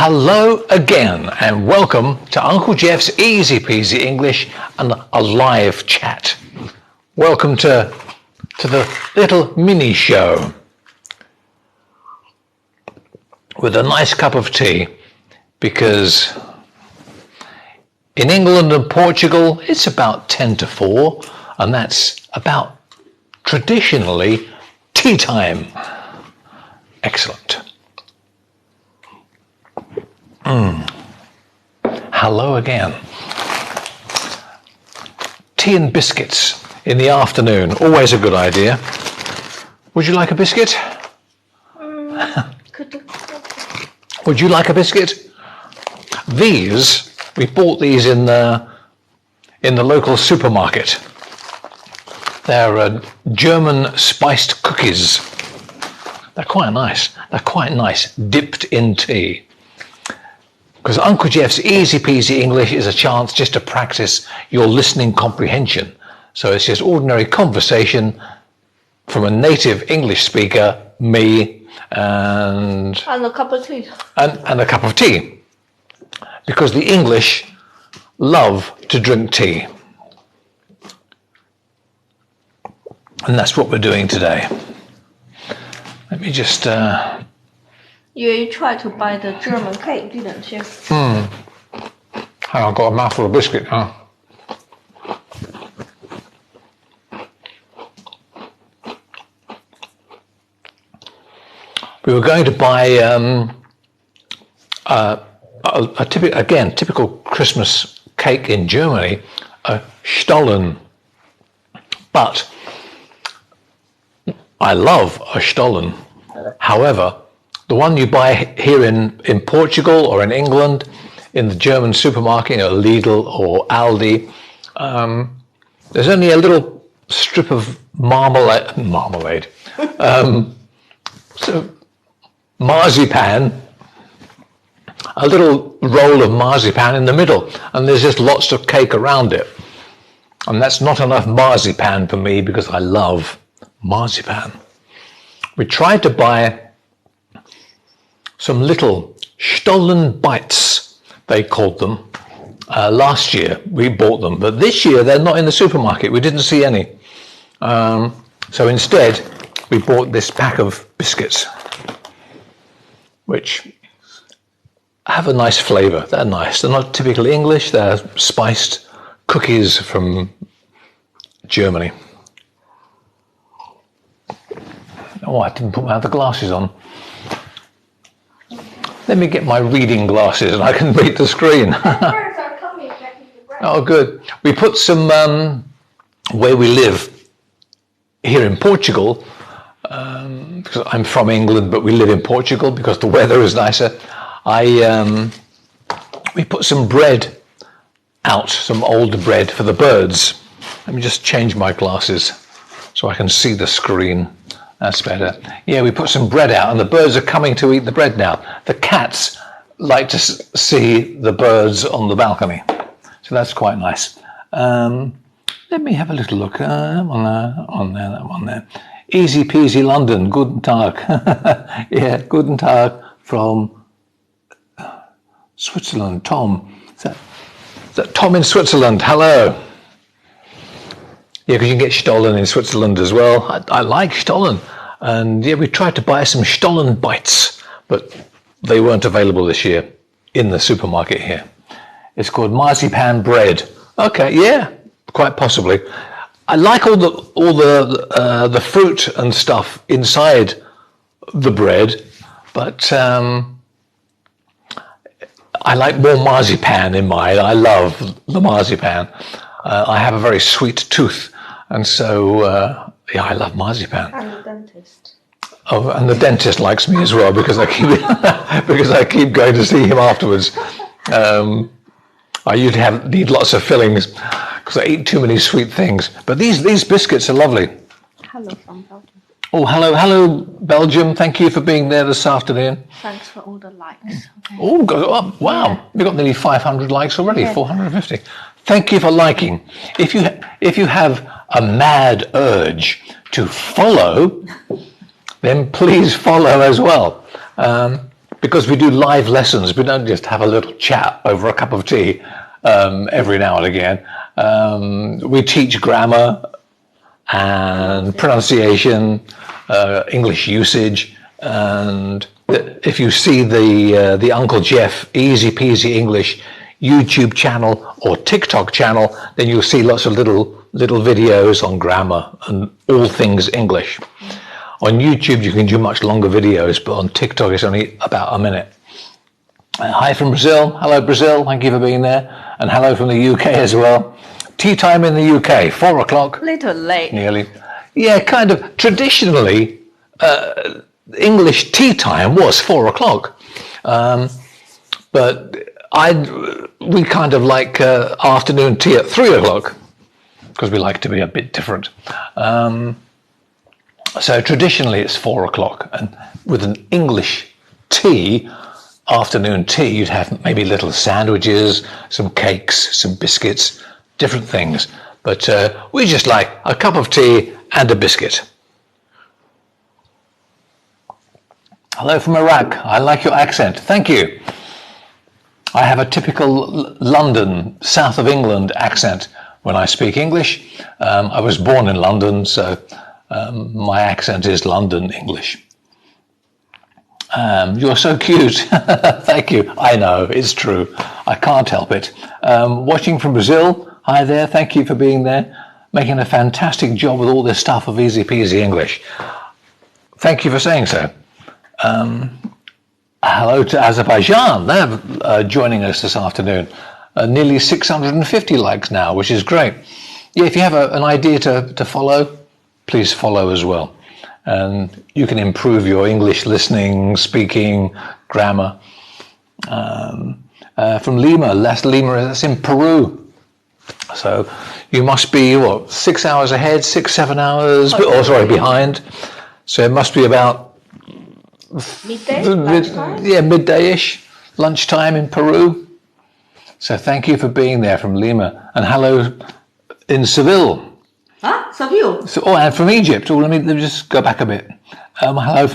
Hello again and welcome to Uncle Geoff's Easy-Peasy English and a live chat. Welcome to the little mini show with a nice cup of tea, because in England and Portugal it's about 10 to 4 and that's about traditionally tea time. Excellent. Hello again. Tea and biscuits in the afternoon, always a good idea. Would you like a biscuit? Would you like a biscuit? These, we bought these in the local supermarket. They're German spiced cookies. They're quite nice. They're quite nice, dipped in tea. Because Uncle Geoff's Easy-Peasy English is a chance just to practice your listening comprehension. So it's just ordinary conversation from a native English speaker, me, and a cup of tea. And a cup of tea. Because the English love to drink tea. And that's what we're doing today. Let me just... You tried to buy the German cake, didn't you? I've got a mouthful of biscuit now. We were going to buy a typical Christmas cake in Germany, a Stollen. But I love a Stollen. However, the one you buy here in Portugal or in England, in the German supermarket, Lidl or Aldi, there's only a little strip of marmalade, so marzipan, a little roll of marzipan in the middle, and there's just lots of cake around it. And that's not enough marzipan for me because I love marzipan. We tried to buy some little Stollen bites, they called them. Last year we bought them, but this year they're not in the supermarket. We didn't see any. So instead we bought this pack of biscuits, which have a nice flavour. They're nice. They're not typically English. They're spiced cookies from Germany. Oh, I didn't put my other glasses on. Let me get my reading glasses and I can read the screen. Oh, good. We put some, where we live here in Portugal, because I'm from England, but we live in Portugal because the weather is nicer. We put some bread out, some old bread for the birds. Let me just change my glasses so I can see the screen. That's better. Yeah, we put some bread out and the birds are coming to eat the bread now. The cats like to see the birds on the balcony. So that's quite nice. Let me have a little look. That one there. Easy-Peasy London, guten Tag. Yeah, guten Tag from Switzerland. Tom. Is that Tom in Switzerland? Hello. Yeah, because you can get Stollen in Switzerland as well. I like Stollen. And yeah, we tried to buy some Stollen bites, but they weren't available this year in the supermarket here. It's called marzipan bread. Okay, yeah, quite possibly. I like all the fruit and stuff inside the bread, but I like more marzipan in mine. I love the marzipan. I have a very sweet tooth. And so, yeah, I love marzipan. And the dentist. Oh, and the dentist likes me as well because I keep going to see him afterwards. I usually need lots of fillings because I eat too many sweet things. But these biscuits are lovely. Hello from Belgium. Oh, hello, Belgium. Thank you for being there this afternoon. Thanks for all the likes. Okay. Oh, wow. Yeah. We've got nearly 500 likes already, yeah. 450. Thank you for liking. If you have a mad urge to follow, then please follow as well. because we do live lessons, we don't just have a little chat over a cup of tea every now and again. We teach grammar and pronunciation, English usage, and if you see the Uncle Geoff Easy-Peasy English YouTube channel or TikTok channel, then you'll see lots of little videos on grammar and all things English. On YouTube, you can do much longer videos, but on TikTok, it's only about a minute. Hi from Brazil. Hello, Brazil. Thank you for being there. And hello from the UK as well. Tea time in the UK, 4 o'clock. Little late. Nearly. Yeah, kind of. Traditionally, English tea time was 4 o'clock. But we kind of like afternoon tea at 3 o'clock because we like to be a bit different. So traditionally it's 4 o'clock, and with an English tea, afternoon tea, you'd have maybe little sandwiches, some cakes, some biscuits, different things. But we just like a cup of tea and a biscuit. Hello from Iraq. I like your accent. Thank you. I have a typical London, south of England accent when I speak English. I was born in London, so my accent is London English. You're so cute. Thank you. I know, it's true. I can't help it. Watching from Brazil. Hi there. Thank you for being there. Making a fantastic job with all this stuff of Easy-Peasy English. Thank you for saying so. Hello to Azerbaijan. They're joining us this afternoon. Nearly 650 likes now, which is great. Yeah, if you have an idea to follow, please follow as well. And you can improve your English listening, speaking, grammar. From Lima, Las Lima, that's in Peru. So you must be, 6 hours ahead, 7 hours, behind. So it must be about midday, lunchtime? Yeah, midday-ish, lunchtime in Peru. So thank you for being there from Lima. And hello in Seville. Seville? And from Egypt. Let me just go back a bit. Hello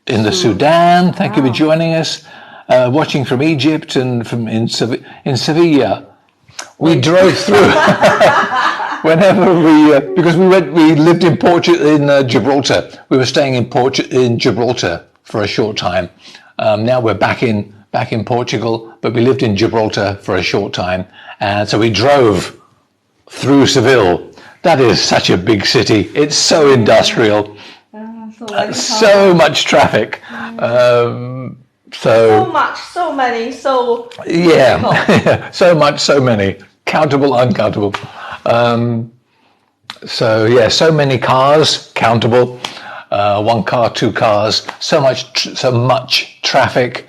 in the Sudan. Thank you for joining us. Watching from Egypt and in Sevilla. We drove through whenever because we lived in Gibraltar. We were staying in Gibraltar for a short time. Now we're back in Portugal, but we lived in Gibraltar for a short time, and so we drove through Seville. That is such a big city. It's so industrial, so much traffic. So many. Yeah, so many, countable, uncountable. So many cars, countable. 1 car, 2 cars. So much traffic.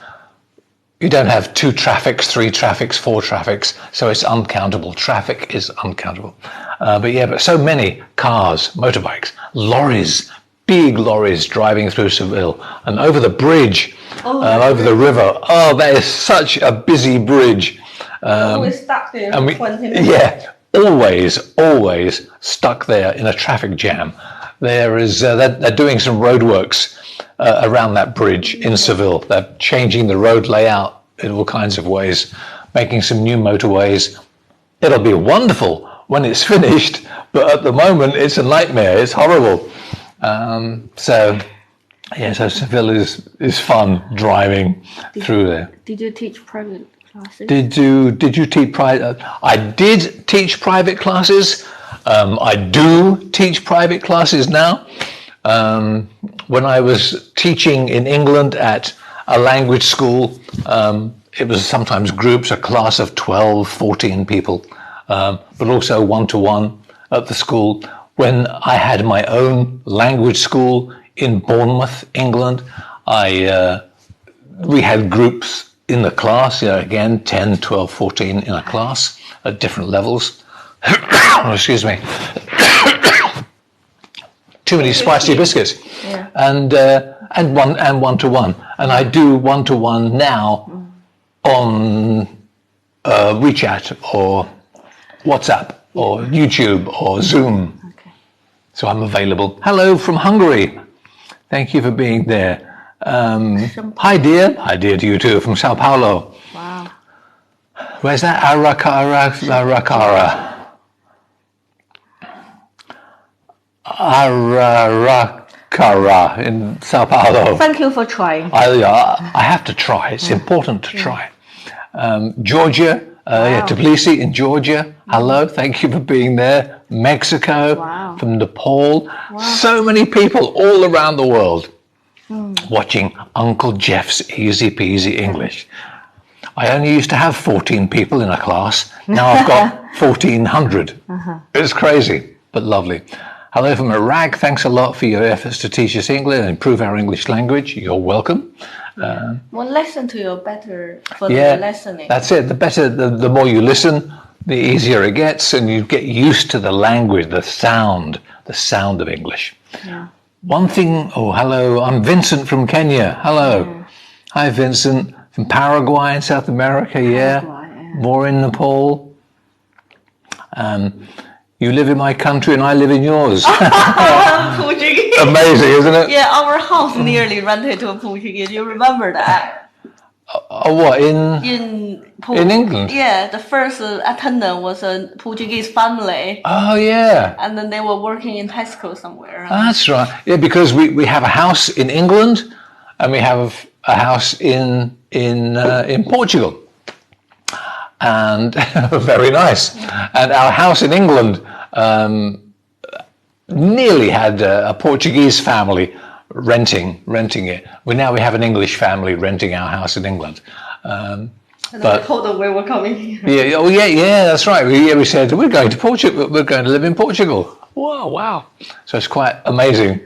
You don't have 2 traffics, 3 traffics, 4 traffics. So it's uncountable. Traffic is uncountable. But so many cars, motorbikes, lorries, big lorries driving through Seville and over the bridge. Over the river. Oh, that is such a busy bridge. We're stuck there for 20 minutes. Yeah, always stuck there in a traffic jam. They're doing some roadworks around that bridge in Seville. They're changing the road layout in all kinds of ways, making some new motorways. It'll be wonderful when it's finished, but at the moment it's a nightmare. It's horrible. So Seville is fun driving through there. Did you teach private classes? Did you teach private? I did teach private classes. I do teach private classes now. When I was teaching in England at a language school, it was sometimes groups, a class of 12, 14 people, but also one-to-one at the school. When I had my own language school in Bournemouth, England, we had groups in the class, again, 10, 12, 14 in a class at different levels. Excuse me. Too many spicy biscuits. Yeah. And one-to-one. And I do one-to-one now on WeChat or WhatsApp or YouTube or Zoom. Okay. So I'm available. Hello from Hungary. Thank you for being there. Hi dear. Hi dear to you too from Sao Paulo. Wow. Where's that? Arakara. Araraquara in Sao Paulo. Thank you for trying. I have to try. It's important to try. Georgia, Tbilisi in Georgia. Hello, thank you for being there. Mexico, from Nepal. So many people all around the world watching Uncle Geoff's Easy-Peasy English. I only used to have 14 people in a class. Now I've got 1,400. It's crazy, but lovely. Hello from Iraq. Thanks a lot for your efforts to teach us English and improve our English language. You're welcome. One lesson to you better for the listening. That's it. The more you listen, the easier it gets, and you get used to the language, the sound of English. Yeah. One thing. Oh, hello. I'm Vincent from Kenya. Hello. Hi, Vincent from Paraguay in South America. More in Nepal. You live in my country and I live in yours. Amazing, isn't it? Yeah, our house nearly rented to Portuguese. You remember that? What, in England? Yeah, the first attendant was a Portuguese family. Oh, yeah. And then they were working in Tesco somewhere. That's right. Yeah, because we have a house in England and we have a house in Portugal. And very nice. And our house in England nearly had a Portuguese family renting it. We have an English family renting our house in England. And I told them we were coming here. Yeah. Oh, yeah. That's right. We said we're going to Portugal. We're going to live in Portugal. Wow. So it's quite amazing.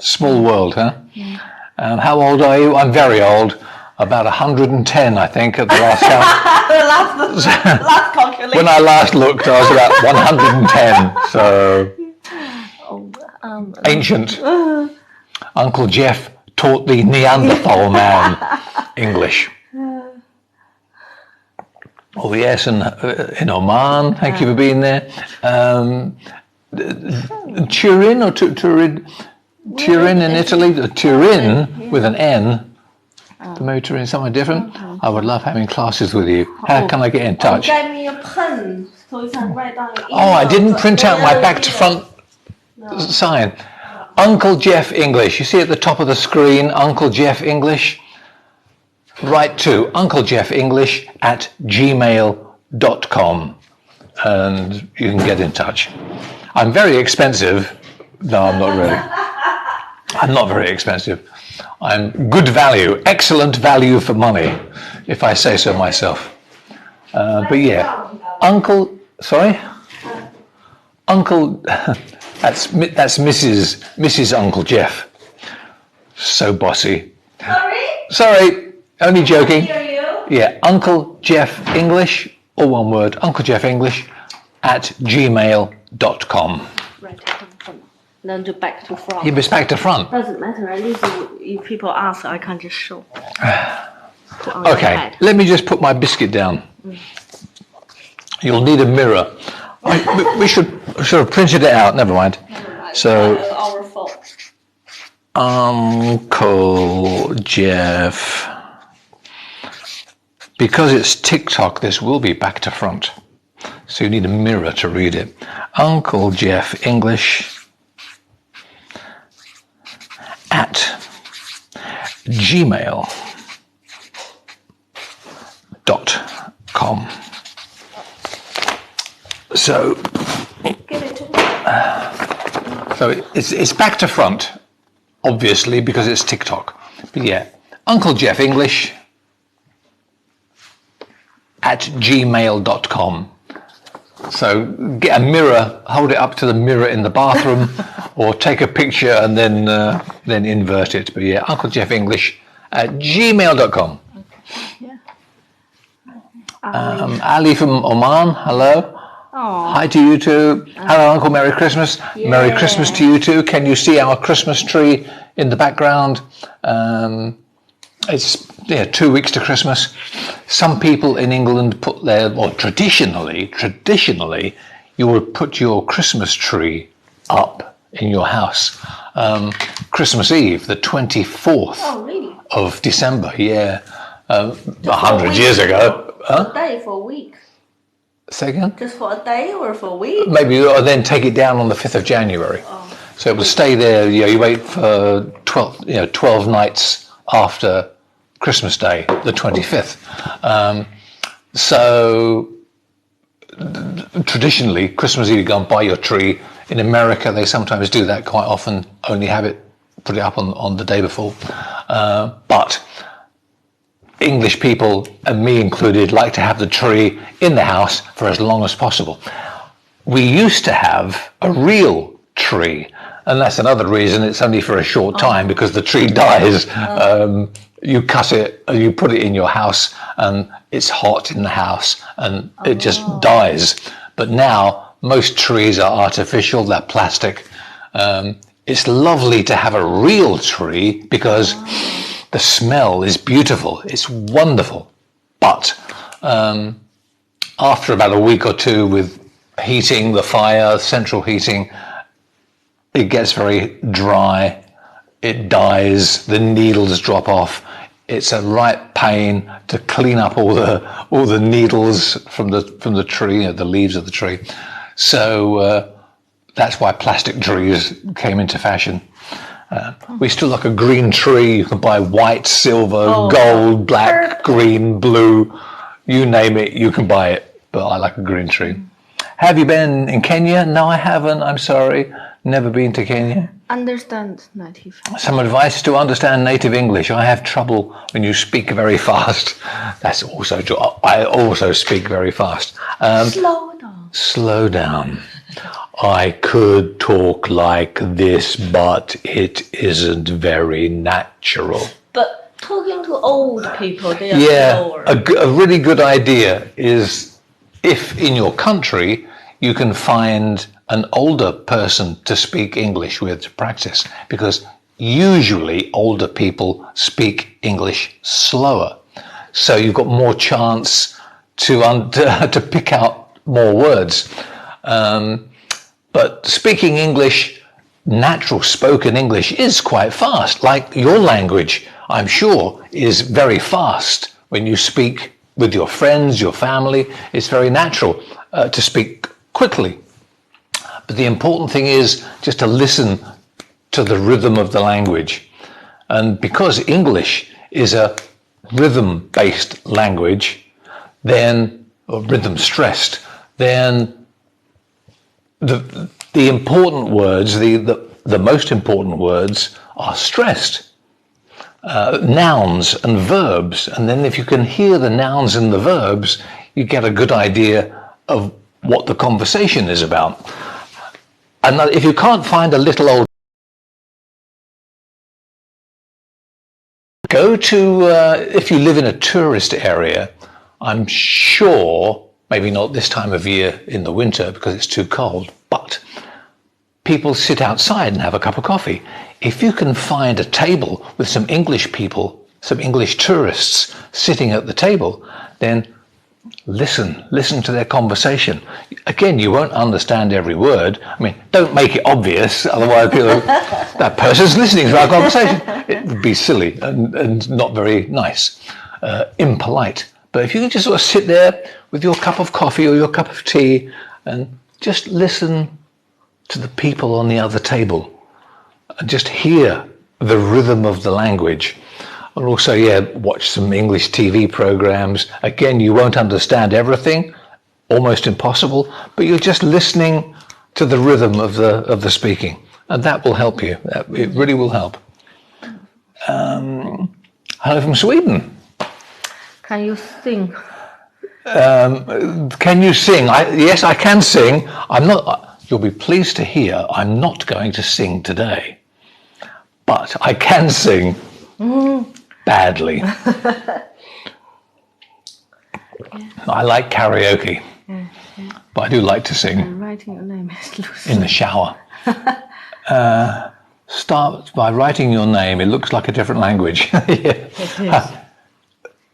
Small world, huh? Yeah. How old are you? I'm very old. About 110, I think, at the last count. last calculation. When I last looked, I was about 110. So ancient. Uncle Geoff taught the Neanderthal man English. Oh yes, and in Oman. Thank you for being there. Turin in Italy. Turin with an N. The motor in somewhere different. I would love having classes with you. How can I get in touch? Get me a pen so you can write down your email. Oh, I didn't print out my back to front sign. Uncle Geoff English. You see at the top of the screen, Uncle Geoff English. Write to unclegeofFenglish@gmail.com and you can get in touch. I'm very expensive. No, I'm not really. I'm not very expensive. I'm good value, excellent value for money, if I say so myself. But yeah, Uncle, that's Mrs. Uncle Geoff. So bossy. Sorry, only joking. Yeah, Uncle Geoff English, all one word, Uncle Geoff English @gmail.com. Right. Then to back to front. He was back to front. Doesn't matter. At least if people ask, I can just show. Okay, let me just put my biscuit down. You'll need a mirror. We should have printed it out. Never mind. So, our fault. Uncle Geoff. Because it's TikTok, this will be back to front. So you need a mirror to read it. Uncle Geoff English @gmail.com. So it's back to front, obviously, because it's TikTok. But yeah, Uncle Geoff English @gmail.com. So get a mirror, hold it up to the mirror in the bathroom, or take a picture and then invert it. But yeah, Uncle Geoff English @gmail.com. Yeah. Ali from Oman, hello. Oh. Hi to you too. Hello, Uncle. Merry Christmas. Yeah. Merry Christmas to you too. Can you see our Christmas tree in the background? It's 2 weeks to Christmas. Some people in England put traditionally, you would put your Christmas tree up in your house. Christmas Eve, the 24th. Oh, really? of December. Yeah, 100 years ago. A day for a week. Say again? Just for a day or for a week? Maybe, or then take it down on the 5th of January. So it will stay there. You wait for 12 nights after Christmas Day, the 25th. So traditionally, Christmas Eve, you go and buy your tree. In America, they sometimes do that quite often, only put it up on the day before. But English people, and me included, like to have the tree in the house for as long as possible. We used to have a real tree, and that's another reason it's only for a short time, because the tree dies. You cut it, and you put it in your house, and it's hot in the house, and it just dies. But now, most trees are artificial, they're plastic. It's lovely to have a real tree, because the smell is beautiful, it's wonderful. But after about a week or two with heating, the fire, central heating, it gets very dry, it dies, the needles drop off. It's a right pain to clean up all the needles from the tree, the leaves of the tree. So that's why plastic trees came into fashion. We still like a green tree. You can buy white, silver, gold, black, green, blue, you name it, you can buy it. But I like a green tree. Have you been in Kenya? No, I haven't. I'm sorry. Never been to Kenya. Understand native. Some advice to understand native English. I have trouble when you speak very fast. That's also true. I also speak very fast. Slow down. Slow down. I could talk like this, but it isn't very natural. But talking to old people, they are slower. A really good idea is if in your country you can find an older person to speak English with to practice, because usually older people speak English slower. So you've got more chance to pick out more words. But speaking English, natural spoken English, is quite fast. Like your language, I'm sure, is very fast. When you speak with your friends, your family, it's very natural to speak quickly. But the important thing is just to listen to the rhythm of the language. And because English is a rhythm-based language, or rhythm-stressed, then the important words, the most important words are stressed. Nouns and verbs. And then if you can hear the nouns and the verbs, you get a good idea of what the conversation is about. And if you can't find a little old, go to, if you live in a tourist area, I'm sure, maybe not this time of year in the winter because it's too cold, but people sit outside and have a cup of coffee. If you can find a table with some English people, some English tourists sitting at the table, then listen to their conversation. Again, you won't understand every word. I mean, don't make it obvious, otherwise people, that person's listening to our conversation. It would be silly and not very nice, impolite. But if you can just sort of sit there with your cup of coffee or your cup of tea and just listen to the people on the other table and just hear the rhythm of the language. And also, watch some English TV programs. Again, you won't understand everything, almost impossible, but you're just listening to the rhythm of the speaking, and that will help you. It really will help. Hello from Sweden. Can you sing? Can you sing? Yes, I can sing. You'll be pleased to hear I'm not going to sing today, but I can sing. Badly. I like karaoke, but I do like to sing. And writing your name is Lucy. In the shower. Start by writing your name. It looks like a different language. It is.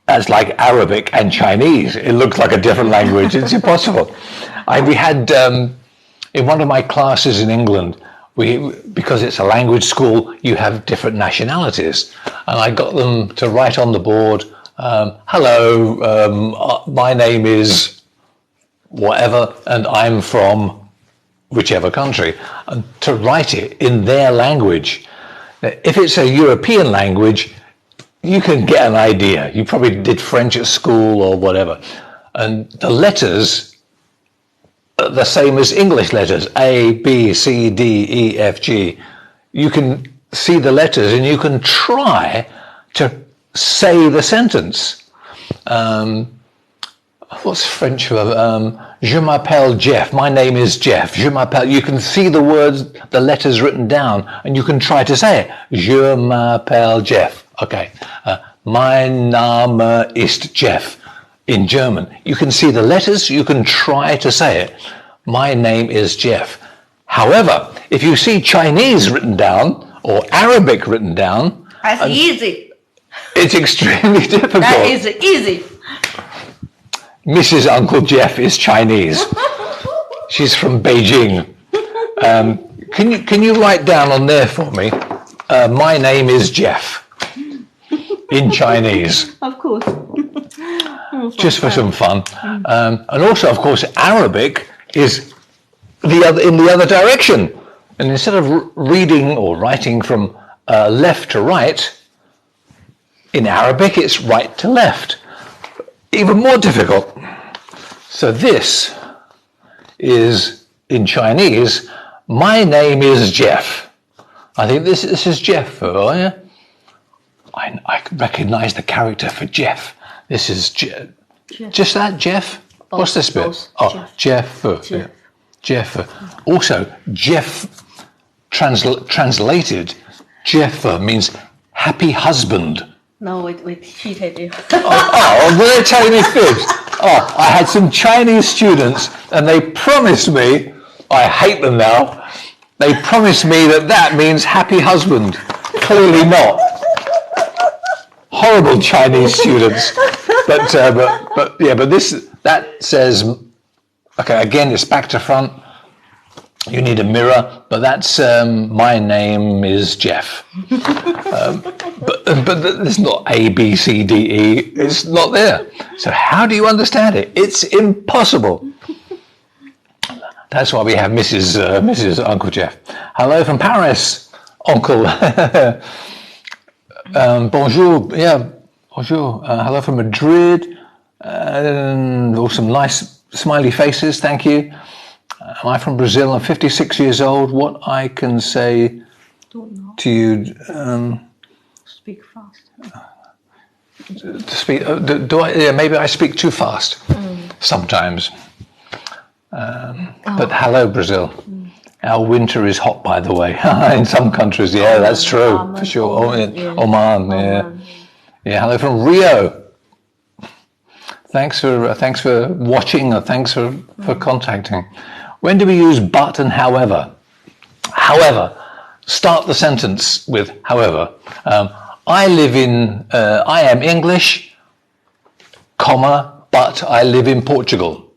That's like Arabic and Chinese. It looks like a different language. It's impossible. We had, in one of my classes in England, because it's a language school, you have different nationalities. And I got them to write on the board, hello, my name is whatever, and I'm from whichever country, and to write it in their language. If it's a European language, you can get an idea. You probably did French at school or whatever. And the letters are the same as English letters, A, B, C, D, E, F, G. You can see the letters and you can try to say the sentence. What's French for je m'appelle Jeff, my name is Jeff, je m'appelle, you can see the words, the letters written down, and you can try to say it, je m'appelle Jeff, okay, mein Name ist Jeff, in German, you can see the letters, you can try to say it, my name is Jeff. However, if you see Chinese written down, or Arabic written down, that's easy. It's extremely difficult. That is easy. Mrs. Uncle Geoff is Chinese. She's from Beijing. Can you write down on there for me? My name is Jeff in Chinese. Of course. Just for some fun. And also, of course, Arabic is in the other direction. And instead of reading or writing from left to right, in Arabic it's right to left. Even more difficult. So this is in Chinese, my name is Jeff. I think this is Jeff, oh yeah? I recognize the character for Jeff. This is Jeff. Just that, Jeff? What's this bit? Oh, Jeff. Yeah. Jeff. Also, Jeff translated, Jeff means happy husband. No, we cheated you. They're telling me fibs. I had some Chinese students and they promised me, I hate them now, they promised me that means happy husband. Clearly not. Horrible Chinese students. But that says, okay, again, it's back to front. You need a mirror, but that's my name is Jeff. But there's not A, B, C, D, E. It's not there. So how do you understand it? It's impossible. That's why we have Mrs. Uncle Geoff. Hello from Paris, Uncle. Bonjour. Yeah, bonjour. Hello from Madrid. Some nice smiley faces. Thank you. Am I from Brazil? I'm 56 years old. What I can say to you? Speak fast. To speak? Do I? Yeah, maybe I speak too fast sometimes. But hello, Brazil. Our winter is hot, by the way. In some countries, yeah, that's true for sure. Oman, yeah. Hello from Rio. Thanks for watching. Or thanks for contacting. When do we use but and however? However, start the sentence with however. I am English, comma, but I live in Portugal.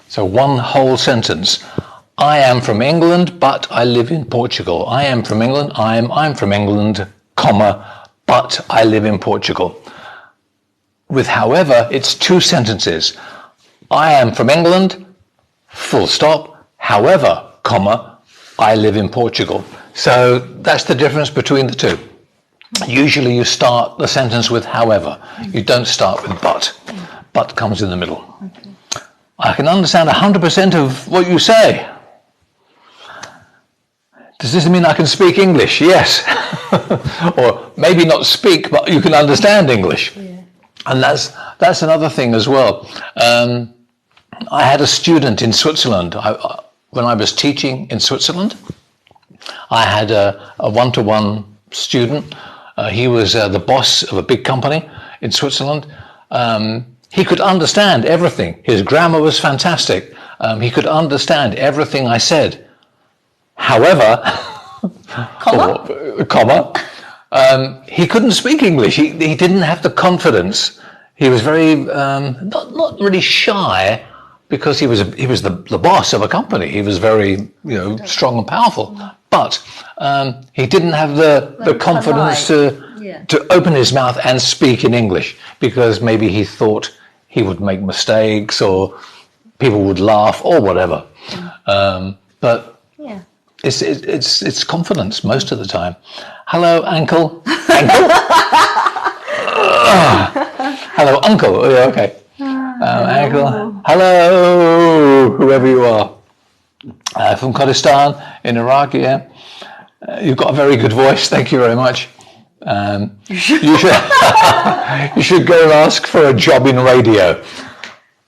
So one whole sentence. I am from England, but I live in Portugal. I am from England, I'm from England, comma, but I live in Portugal. With however, it's two sentences. I am from England, full stop, however, comma, I live in Portugal. So that's the difference between the two. Usually you start the sentence with however. You don't start with but. But comes in the middle. I can understand 100% of what you say. Does this mean I can speak English? Yes. Or maybe not speak, but you can understand English. Yeah. And that's another thing as well. I had a student in Switzerland. When I was teaching in Switzerland, I had a one-to-one student. He was the boss of a big company in Switzerland. He could understand everything. His grammar was fantastic. He could understand everything I said. However, he couldn't speak English. He didn't have the confidence. He was very, not really shy, because he was the boss of a company. He was very strong and powerful, but he didn't have the confidence to open his mouth and speak in English, because maybe he thought he would make mistakes or people would laugh or whatever. But it's confidence most of the time. Hello, Uncle. Hello, Uncle. Oh, yeah, okay. Uncle. Hello, whoever you are. From Kurdistan in Iraq, yeah. You've got a very good voice. Thank you very much. You should you should go and ask for a job in radio.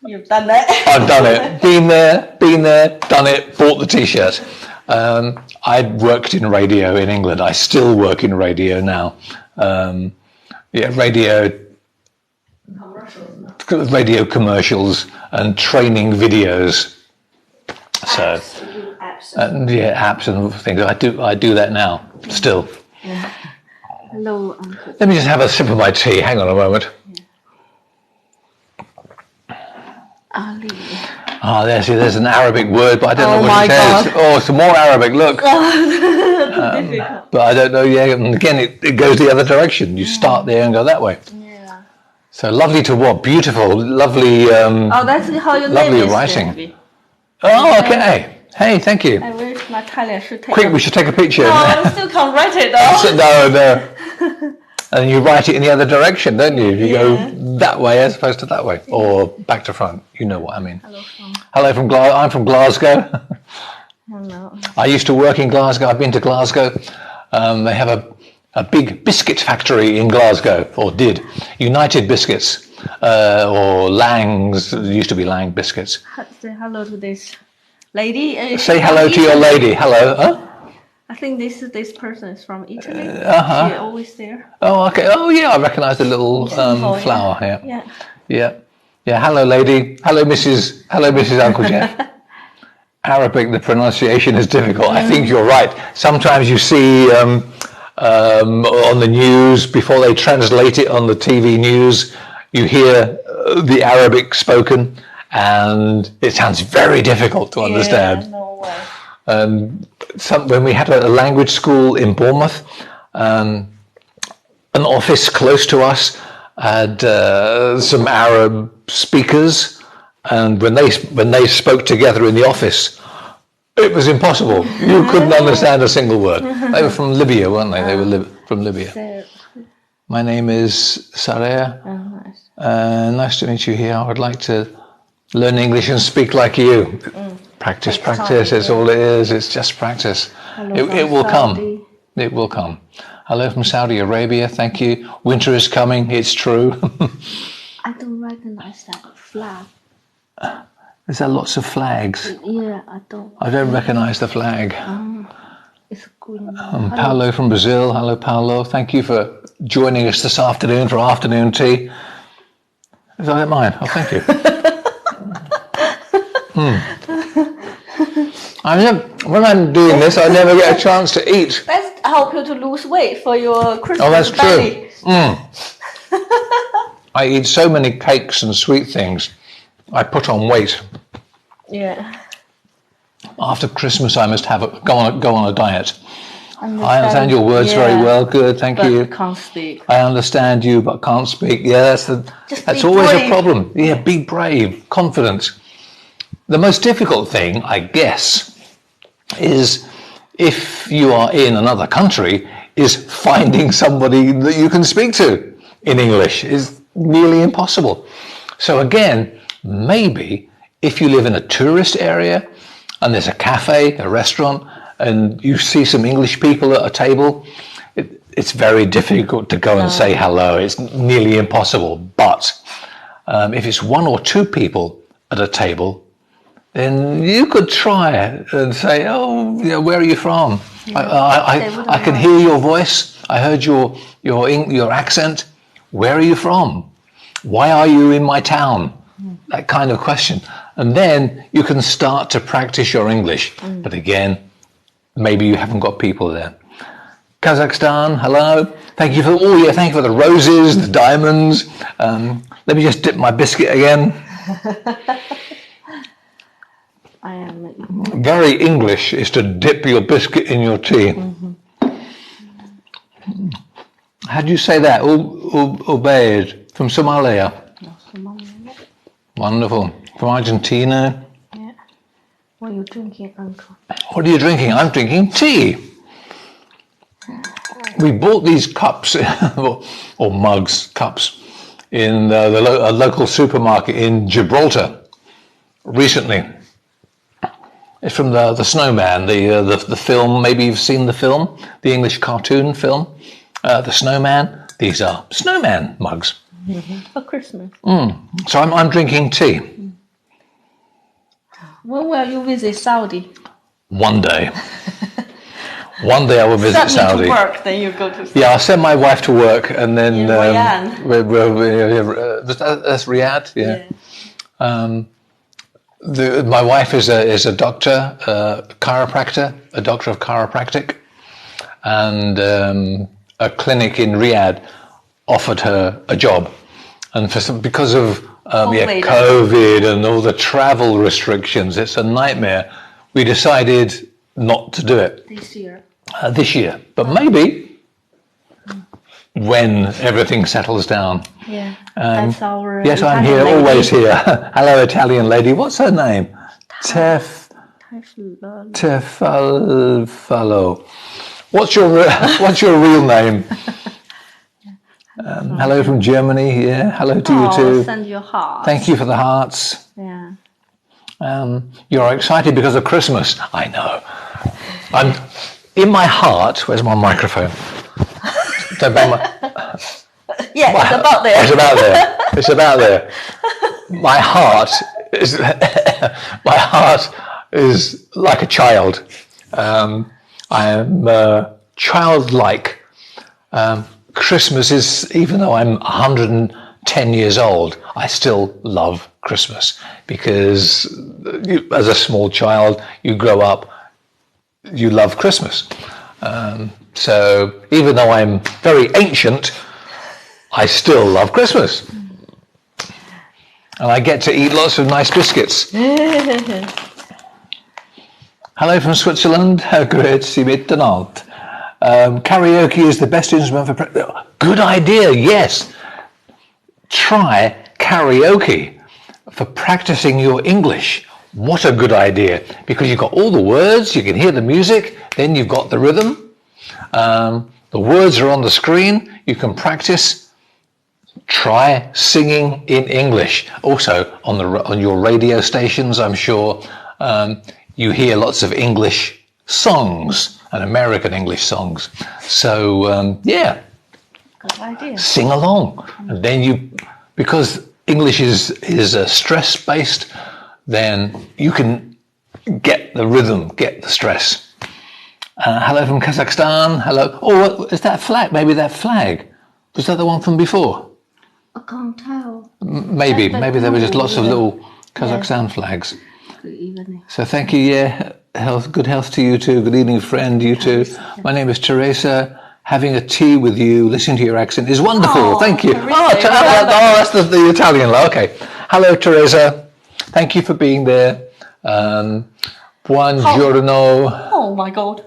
You've done that. I've done it. Been there, done it, bought the T-shirt. I worked in radio in England. I still work in radio now. Radio commercials and training videos. So, apps and things. I do that now still. Yeah. Hello, Uncle. Let me just have a sip of my tea. Hang on a moment. Ali. There's an Arabic word, but I don't know what it God. says. Oh, some more Arabic. Look. Difficult. But I don't know. Yeah, and again, it goes the other direction. You start there and go that way. Yeah. So lovely to what? Beautiful, lovely. That's how your name lovely is. writing. Debbie. Oh, okay. Hey, thank you. I wish Natalia should take. Quick, we should take a picture. No, I still can't write it though. No. And you write it in the other direction, don't you? You go that way as opposed to that way, or back to front. You know what I mean. Hello from Glasgow. I'm from Glasgow. Hello. I used to work in Glasgow. I've been to Glasgow. They have a big biscuit factory in Glasgow, or did. United Biscuits, or Lang's. It used to be Lang Biscuits. Say hello to this lady. Say hello to your lady. Hello. Huh? I think this person is from Italy. Uh-huh. She's always there. Oh, okay. Oh, yeah. I recognise the little flower here. Yeah. Yeah. Hello, lady. Hello, Mrs. Uncle Geoff. Arabic, the pronunciation is difficult. I think you're right. Sometimes you see on the news, before they translate it on the TV news, you hear the Arabic spoken, and it sounds very difficult to understand. Yeah, no way. When we had a language school in Bournemouth, an office close to us had some Arab speakers, and when they spoke together in the office, it was impossible. You couldn't understand a single word. They were from Libya, weren't they? They were from Libya. My name is Saraya. Nice. Nice to meet you here. I would like to learn English and speak like you. Practice. It's all it is. It's just practice. It will come. It will come. Hello from Saudi Arabia. Thank you. Winter is coming. It's true. I don't recognize that flag. Is there lots of flags? Yeah, I don't. I don't recognize the flag. It's green. Paolo from Brazil. Hello, Paolo. Thank you for joining us this afternoon for afternoon tea. Is that mine? Oh, thank you. When I'm doing this, I never get a chance to eat. Let's help you to lose weight for your Christmas Oh, that's belly. true. I eat so many cakes and sweet things. I put on weight. Yeah. After Christmas, I must go on a diet. I understand your words very well. Good, thank you. But can't speak. I understand you, but can't speak. Yeah, that's always brave. a problem. Yeah, be brave, confident. The most difficult thing, I guess, is if you are in another country, is finding somebody that you can speak to in English is nearly impossible. So again, maybe if you live in a tourist area and there's a cafe, a restaurant, and you see some English people at a table, it's very difficult to go and say hello. It's nearly impossible. But if it's one or two people at a table, then you could try and say, "Oh, where are you from? I can hear your voice. I heard your accent. Where are you from? Why are you in my town?" That kind of question. And then you can start to practice your English. But again, maybe you haven't got people there. Kazakhstan, hello. Thank you for the roses, the diamonds. Let me just dip my biscuit again. I am. Very English is to dip your biscuit in your tea. How do you say that? Ubaid from Somalia. Wonderful. From Argentina. Yeah. What are you drinking, Uncle? What are you drinking? I'm drinking tea. We bought these cups or mugs, cups, in a local supermarket in Gibraltar recently. It's from the Snowman, the film. Maybe you've seen the film, the English cartoon film, The Snowman. These are snowman mugs. For Christmas. So I'm drinking tea. When will you visit Saudi? One day. One day I will visit Send me Saudi. to work, then you go to Saudi. Yeah, I'll send my wife to work, and then Riyadh. That's Riyadh. Yeah. My wife is a doctor, chiropractor, a doctor of chiropractic, and a clinic in Riyadh offered her a job, and because of COVID and all the travel restrictions, it's a nightmare. We decided not to do it this year, but maybe when everything settles down. Yeah, that's our yes, I'm Italian here, lady. always here. Hello, Italian lady. What's her name? Tefalo. What's your real name? Hello from Germany. Yeah. Hello to you too. Send your heart. Thank you for the hearts. Yeah. You're excited because of Christmas. I know. I'm in my heart. Where's my microphone? Don't bang my. Yeah, it's about there. It's about there. It's about there. My heart is like a child. I am childlike. Christmas is, even though I'm 110 years old, I still love Christmas because as a small child, you grow up, you love Christmas. So even though I'm very ancient, I still love Christmas. And I get to eat lots of nice biscuits. Hello from Switzerland. Grüezi miteinander. Karaoke is the best instrument for... Good idea, yes. Try karaoke for practicing your English. What a good idea. Because you've got all the words, you can hear the music, then you've got the rhythm. The words are on the screen, you can practice. Try singing in English. Also, on your radio stations, I'm sure you hear lots of English songs and American English songs. So, yeah. Good idea. Sing along. And then because English is stress-based, then you can get the rhythm, get the stress. Hello from Kazakhstan. Hello. Oh, what is that flag? Maybe that flag. Was that the one from before? I can't tell. Maybe there were just lots of little Kazakhstan flags. Good evening. So thank you, yeah. Good health to you too. Good evening, friend. You too. My name is Teresa. Having a tea with you, listening to your accent is wonderful. Oh, thank you. Teresa, That's the Italian. Okay. Hello, Teresa. Thank you for being there. Buongiorno. Oh my God.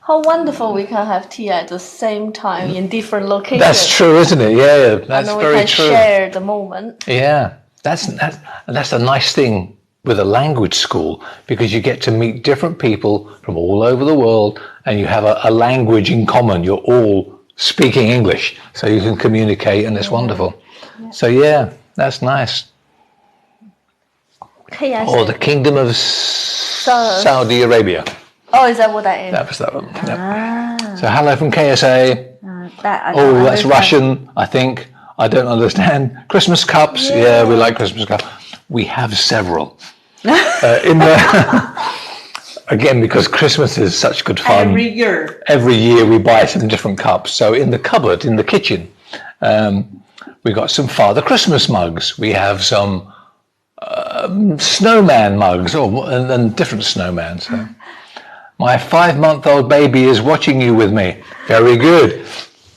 How wonderful we can have tea at the same time in different locations. That's true, isn't it? Yeah, that's and very we can true. share the moment. Yeah, that's a nice thing with a language school, because you get to meet different people from all over the world, and you have a language in common. You're all speaking English, so you can communicate, and it's wonderful. Yeah. So yeah, that's nice. Or the Kingdom of Saudi Arabia. Oh, is that what that is? That was that one. Yep. So hello from KSA. That's understand. Russian, I think. I don't understand. Christmas cups. Yeah, we like Christmas cups. We have several. Again, because Christmas is such good fun. Every year we buy some different cups. So in the cupboard, in the kitchen, we got some Father Christmas mugs. We have some snowman mugs, and different snowmen. So. My 5-month-old baby is watching you with me. Very good.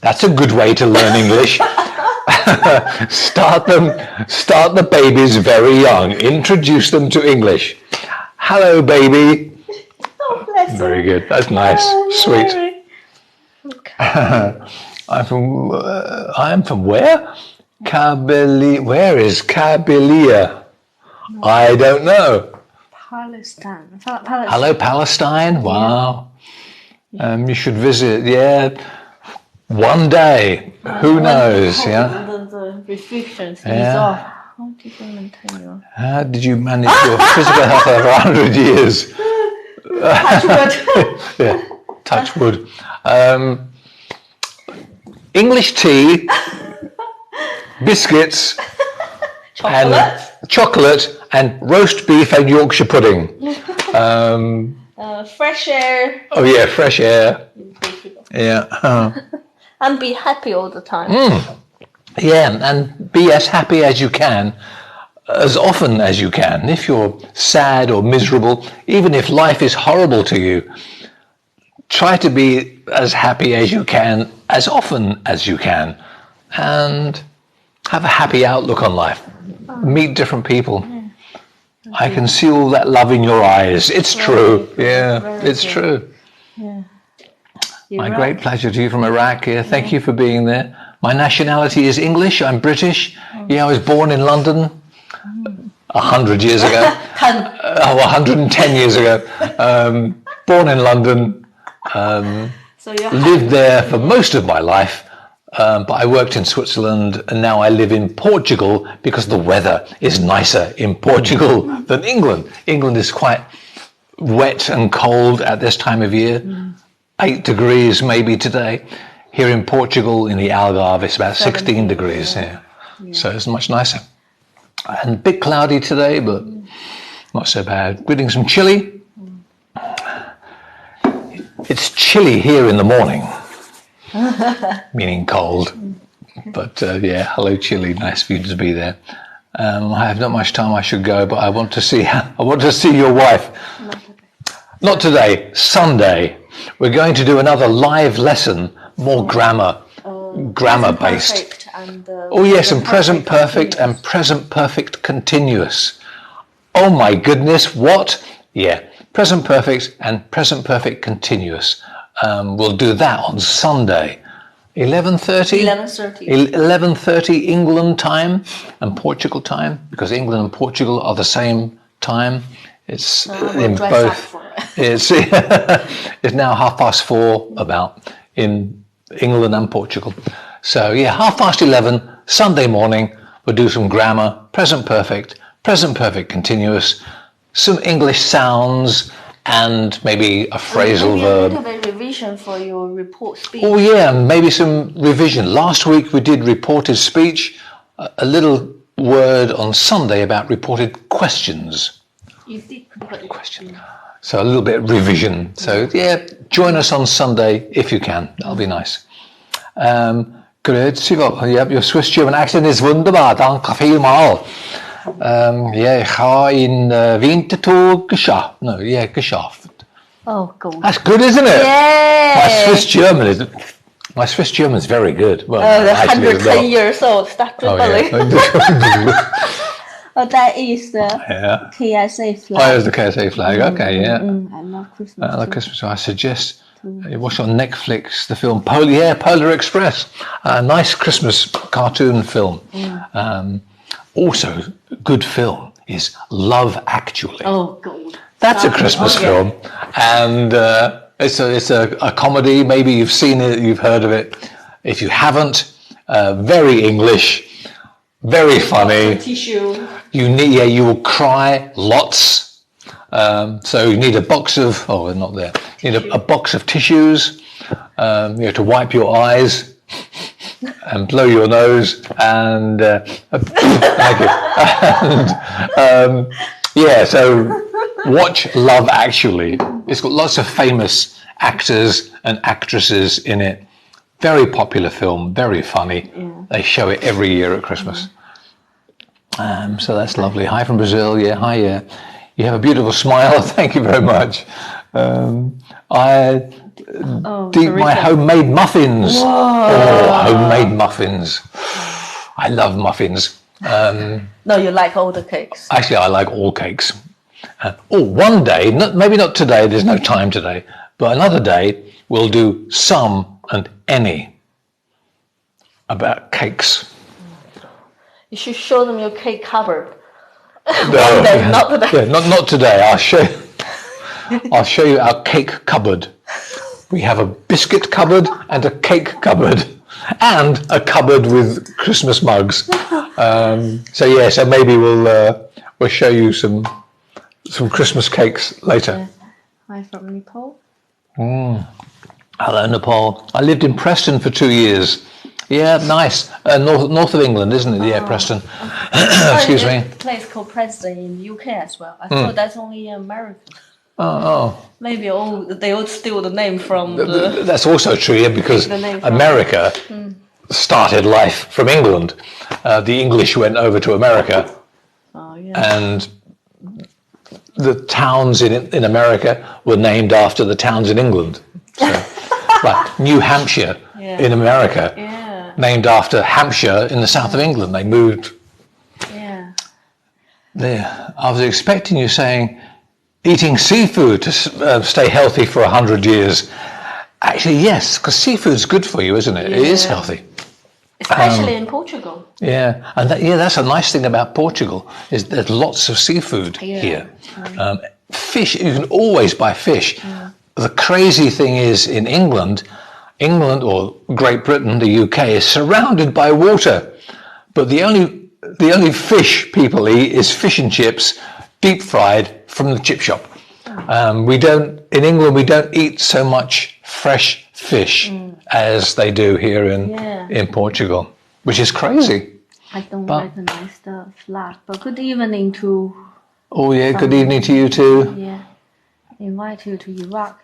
That's a good way to learn English. Start the babies very young. Introduce them to English. Hello, baby. Oh, bless Very you. good. That's nice. Sweet. Very- Okay. I'm from where? Where is Kabylia? I don't know. Palestine. Hello, Palestine. Wow. You should visit. Yeah. One day. Who knows? Yeah. The restrictions Yeah. is off. How did you maintain your How did you manage your physical health over 100 years? touch wood? Yeah. Touch wood. English tea, biscuits, Chocolate? and chocolate, and roast beef and Yorkshire pudding. Fresh air. Oh yeah, fresh air. Yeah. And be happy all the time. Yeah, and be as happy as you can, as often as you can. If you're sad or miserable, even if life is horrible to you, try to be as happy as you can, as often as you can, and have a happy outlook on life. Meet different people. I can see all that love in your eyes. It's true. Yeah, it's true. Yeah. My great pleasure to you from Iraq here. Thank you for being there. My nationality is English. I'm British. Yeah, I was born in London 100 years ago. 110 years ago. Born in London. So you're Lived there for most of my life. But I worked in Switzerland, and now I live in Portugal because the weather is nicer in Portugal than England. England is quite wet and cold at this time of year. 8 degrees maybe today. Here in Portugal, in the Algarve, it's about 16 degrees. Yeah. So it's much nicer. And a bit cloudy today, but not so bad. Getting some chilli. It's chilly here in the morning, meaning cold. But yeah, hello Chile, nice for you to be there. I have not much time, I should go, but I want to see your wife. Not today, Sunday. We're going to do another live lesson, more grammar based. Oh yes, and present perfect and present perfect continuous. Oh my goodness, what? Yeah, present perfect and present perfect continuous. We'll do that on Sunday, 11:30. 11:30 England time and Portugal time, because England and Portugal are the same time. It's in both. It's it's now 4:30 about in England and Portugal. So yeah, 11:30 Sunday morning. We'll do some grammar, present perfect continuous, some English sounds, and maybe a phrasal verb. A little bit revision for your report speech. Oh yeah, maybe some revision. Last week we did reported speech, a little word on Sunday about reported questions. You did Question. So a little bit of revision. So yeah, join us on Sunday if you can. That'll be nice. Good. Your Swiss German accent is wunderbar. Danke vielmals. Ja, ich habe in Winterthur geschafft. No, yeah, geschafft. Oh, cool. That's good, isn't it? Yeah. My Swiss German is very good. Well, The actually, 110 years old. Start dribbling. Oh, that is the KSA flag. Oh, there's the KSA flag. Okay, yeah. I love Christmas. I love Christmas. I suggest you watch on Netflix the film Polar Express. A nice Christmas cartoon film. Also, good film is Love Actually. Oh, God. That's a Christmas film, and it's a comedy. Maybe you've seen it, you've heard of it. If you haven't, very English, very funny. Tissue. You will cry lots. So you need a box of not there. You need a box of tissues. You have to wipe your eyes and blow your nose and thank you. And yeah, so watch Love Actually. It's got lots of famous actors and actresses in it. Very popular film, very funny. Yeah. They show it every year at Christmas. So that's lovely. Hi from Brazil. Yeah, hi. Yeah, you have a beautiful smile. Thank you very much. I deep my homemade muffins. Whoa. Oh, homemade muffins. I love muffins. No, you like all the cakes. Actually, I like all cakes. One day, maybe not today, there's no time today, but another day we'll do some and any about cakes. You should show them your cake cupboard. No, One day, not today. Yeah, not today. I'll show you our cake cupboard. We have a biscuit cupboard and a cake cupboard and a cupboard with Christmas mugs. So maybe we'll show you some Christmas cakes later. Hi from Nepal. Hello, Nepal. I lived in Preston for 2 years. Yeah, nice. North of England, isn't it? Yeah, Preston. Excuse me. There's a place called Preston in the UK as well. I thought that's only American. Oh. Maybe they all steal the name from the... That's also true, yeah, because America started life from England. The English went over to America. Oh, yeah. And the towns in America were named after the towns in England. So, like New Hampshire in America, named after Hampshire in the south of England. They moved there. I was expecting you saying eating seafood to stay healthy for 100 years. Actually, yes, because seafood's good for you, isn't it? It is healthy. Especially in Portugal. Yeah, and that's a nice thing about Portugal, is there's lots of seafood here. Fish, you can always buy fish. The crazy thing is in England or Great Britain, the UK, is surrounded by water. But the only fish people eat is fish and chips, deep fried from the chip shop. In England, we don't eat so much fresh fish as they do here in Portugal, which is crazy. I don't recognize the flag, but good evening to... Oh yeah, good evening to you too. Yeah, invite you to Iraq.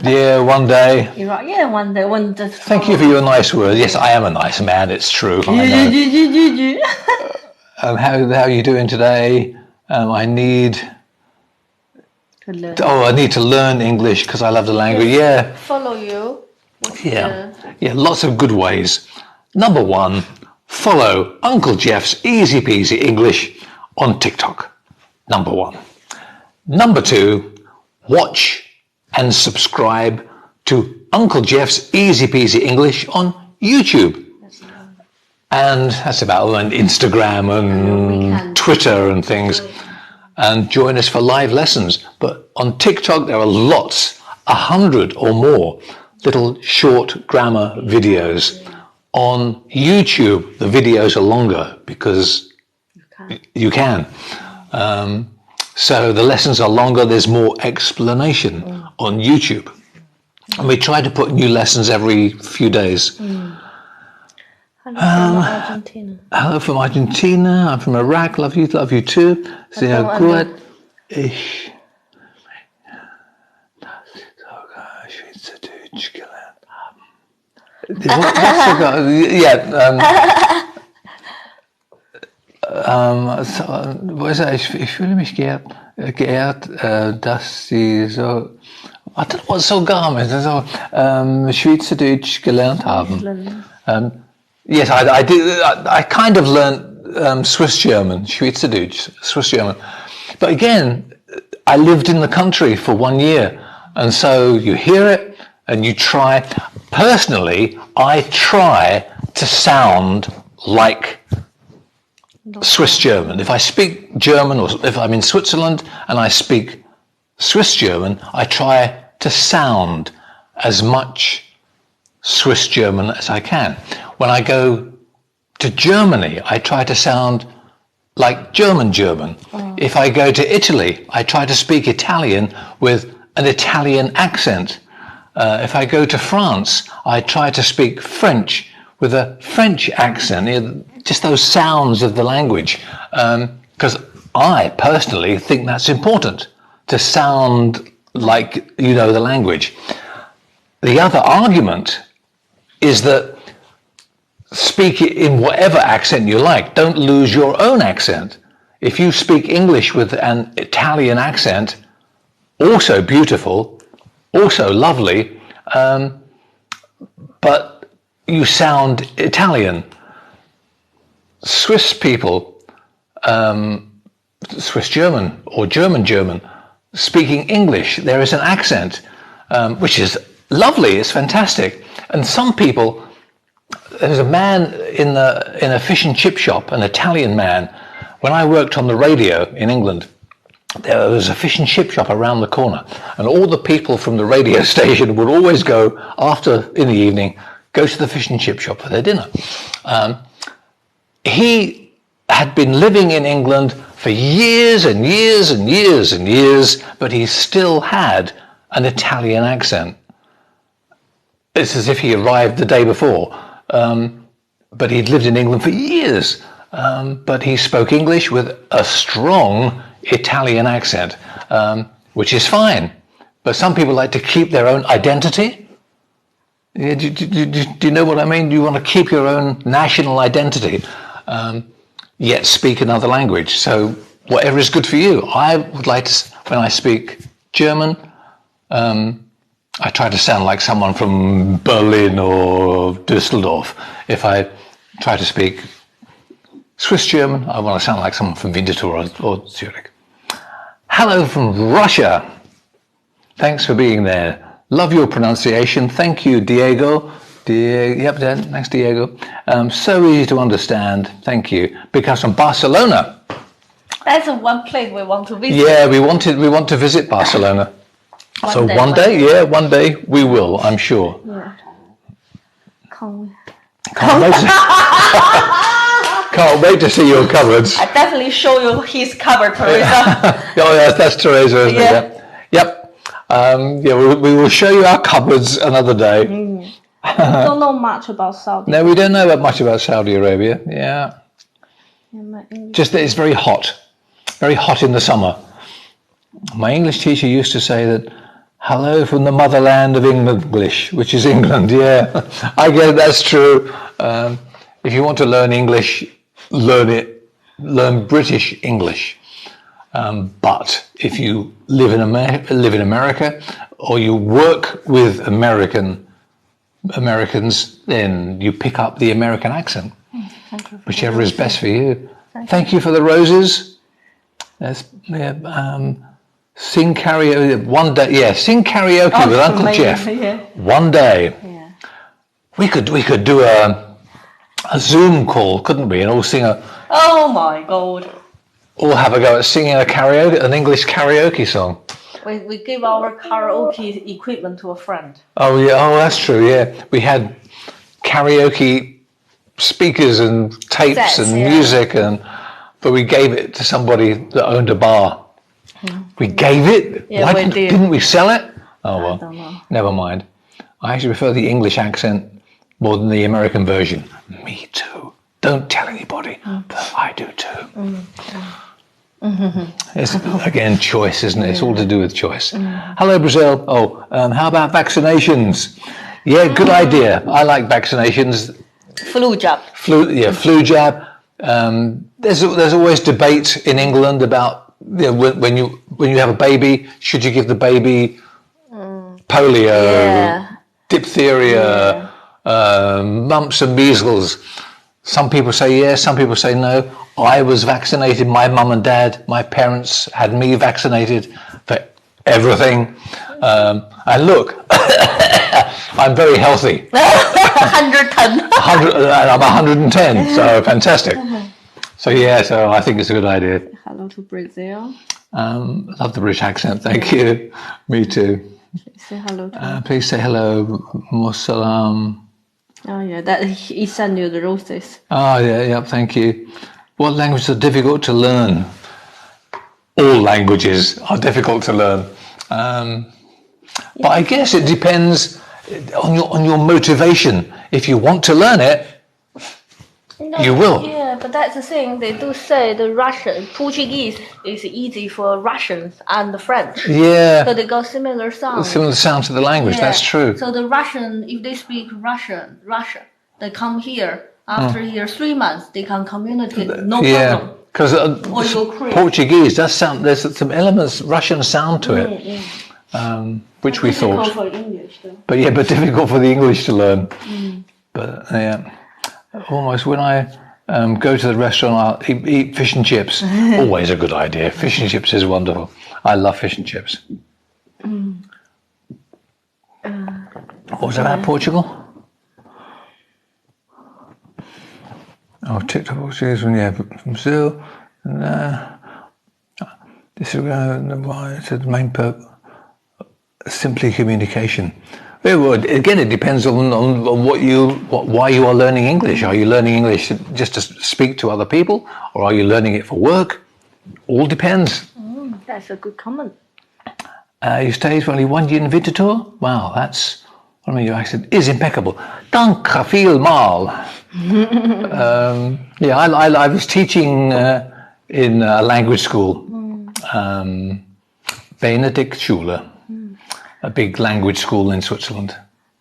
Yeah, one day. Iraq, yeah, one day. Thank you for your nice words. Yes, I am a nice man, it's true. I know. How are you doing today? I need to learn English because I love the language. Yeah. Follow you. Yeah, lots of good ways. Number 1, follow Uncle Geoff's Easy-Peasy English on TikTok. Number 1. Number 2, watch and subscribe to Uncle Geoff's Easy-Peasy English on YouTube. And that's about Instagram and Twitter and things. And join us for live lessons. But on TikTok, there are lots, 100 or more, little short grammar videos. On YouTube, the videos are longer because you can. So the lessons are longer, there's more explanation on YouTube. And we try to put new lessons every few days. Hello from Argentina. Hello from Argentina. I'm from Iraq. Love you too. Sehr gut. Ich das Schweizerdeutsch gelernt haben. Ich fühle mich geehrt, dass Sie so, I don't know what so garment, so Schweizerdeutsch gelernt haben. Yes, I did. I kind of learned Swiss German, Schweizerdeutsch, Swiss German. But again, I lived in the country for 1 year, and so you hear it and you try. Personally, I try to sound like Swiss German. If I speak German, or if I'm in Switzerland and I speak Swiss German, I try to sound as much Swiss German as I can. When I go to Germany, I try to sound like German. If I go to Italy, I try to speak Italian with an Italian accent. If I go to France, I try to speak French with a French accent, just those sounds of the language. Because I personally think that's important, to sound like you know the language. The other argument is that speak it in whatever accent you like. Don't lose your own accent. If you speak English with an Italian accent, also beautiful, also lovely, but you sound Italian. Swiss people Swiss German or German speaking English, there is an accent, which is lovely. It's fantastic. And some people, there's a man in a fish and chip shop, an Italian man. When I worked on the radio in England, there was a fish and chip shop around the corner, and all the people from the radio station would always go in the evening, go to the fish and chip shop for their dinner. He had been living in England for years and years and years and years, but he still had an Italian accent. It's as if he arrived the day before, but he'd lived in England for years. But he spoke English with a strong Italian accent, which is fine. But some people like to keep their own identity. Yeah, do you know what I mean? You want to keep your own national identity, yet speak another language. So whatever is good for you. I would like to, when I speak German, I try to sound like someone from Berlin or Düsseldorf. If I try to speak Swiss German, I want to sound like someone from Winterthur or Zurich. Hello from Russia. Thanks for being there. Love your pronunciation. Thank you, Diego. Yep, thanks, Diego. So easy to understand. Thank you. Because from Barcelona. That's one place we want to visit. Yeah, we want to visit Barcelona. One day we will, I'm sure. Yeah. Can't wait to see your cupboards. I definitely show you his cupboard, Teresa. Oh, yes, that's Teresa, isn't it? Yep. We will show you our cupboards another day. We don't know much about Saudi. No, we don't know much about Saudi Arabia. Yeah. Just that it's very hot in the summer. My English teacher used to say that, hello from the motherland of English, which is England. Yeah, I guess that's true. If you want to learn English, learn British English. But if you live in America, or you work with Americans, then you pick up the American accent, whichever is best for you. Thank you for the roses. Sing karaoke one day. Yeah, sing karaoke with Uncle Geoff. Yeah. One day. Yeah. We could do a Zoom call, couldn't we? And all sing Oh my God. All have a go at singing an English karaoke song. We give our karaoke equipment to a friend. Oh yeah, that's true. Yeah, we had karaoke speakers and tapes and music, but we gave it to somebody that owned a bar. We gave it? Yeah, Why we did. Didn't we sell it? Oh well, I don't know. Never mind. I actually prefer the English accent more than the American version. Me too. Don't tell anybody, but I do too. It's again choice, isn't it? It's all to do with choice. Hello, Brazil. How about vaccinations? Yeah, good idea. I like vaccinations. Flu jab. Flu jab. There's always debate in England about when you have a baby, should you give the baby polio, diphtheria, mumps and measles. Some people say yes, some people say no. I was vaccinated. My mum and dad, my parents had me vaccinated for everything. And look, I'm very healthy. 110. I'm 110, so fantastic. So I think it's a good idea. Hello to Brazil. Love the British accent, thank you. Me too. Please say hello to please say hello, Mosalam. Oh yeah, that he sent you the roses. Oh yeah, thank you. What languages are difficult to learn? All languages are difficult to learn. But I guess it depends on your motivation. If you want to learn it, you will. Yeah, but that's the thing. They do say the Portuguese is easy for Russians and the French. Yeah. So they got similar sounds. Similar sound to the language. Yeah. That's true. So the Russian, if they speak Russia, they come here after here 3 months. They can communicate no problem. Because Portuguese does sound. There's some elements Russian sound to it, which we thought. Difficult for English, though. But difficult for the English to learn. But almost when I go to the restaurant, I'll eat fish and chips. Always a good idea. Fish and chips is wonderful. I love fish and chips. What was about Portugal? Oh, TikTok Portuguese from Brazil. This is the main purpose. Simply communication. Well, again, it depends on why you are learning English. Are you learning English just to speak to other people, or are you learning it for work? All depends. That's a good comment. You stayed for only 1 year in Winterthur? Wow, that's, I mean, your accent is impeccable. Dank veel mal. Yeah, I was teaching in a language school, Benedict Schule, a big language school in Switzerland.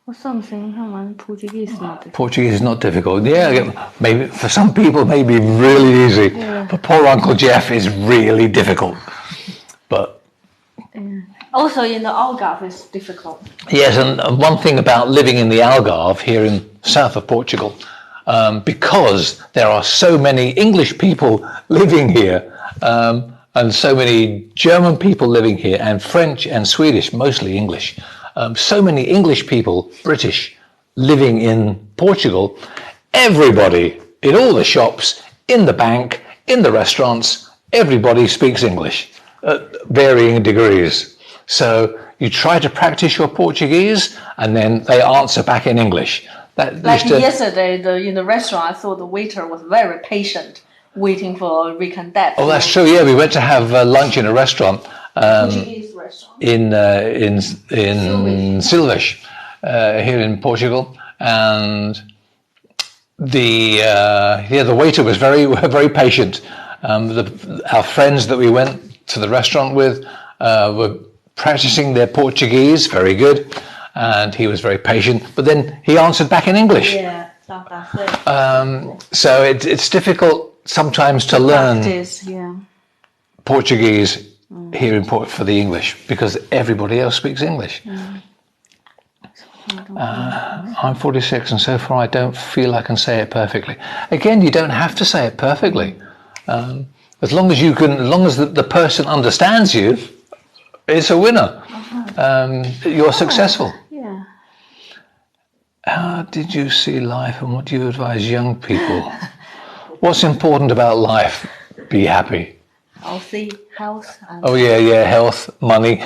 For something, Portuguese is not difficult. Portuguese is not difficult. Yeah, maybe for some people, maybe really easy. Yeah. But poor Uncle Geoff is really difficult. But also in the Algarve, it's difficult. yes, and one thing about living in the Algarve here in south of Portugal, because there are so many English people living here, and so many German people living here, and French and Swedish, mostly English. So many English people, British, living in Portugal. Everybody in all the shops, in the bank, in the restaurants, everybody speaks English at varying degrees. So you try to practice your Portuguese, and then they answer back in English. That Like yesterday, in the restaurant, I thought the waiter was very patient, waiting for recondite. Oh, that's true. Yeah, we went to have lunch in a restaurant. Portuguese restaurant. In Silves, here in Portugal, and the waiter was very patient. Our friends that we went to the restaurant with were practicing their Portuguese, very good, and he was very patient. But then he answered back in English. Yeah, that's it. So it's difficult sometimes to learn Practice, yeah. Portuguese here in for the English, because everybody else speaks English. I'm 46, and so far I don't feel I can say it perfectly. Again, you don't have to say it perfectly. As long as the person understands you, it's a winner. You're successful. Yeah. How did you see life, and what do you advise young people? What's important about life? Be happy. Healthy, health. And Oh yeah, health, money,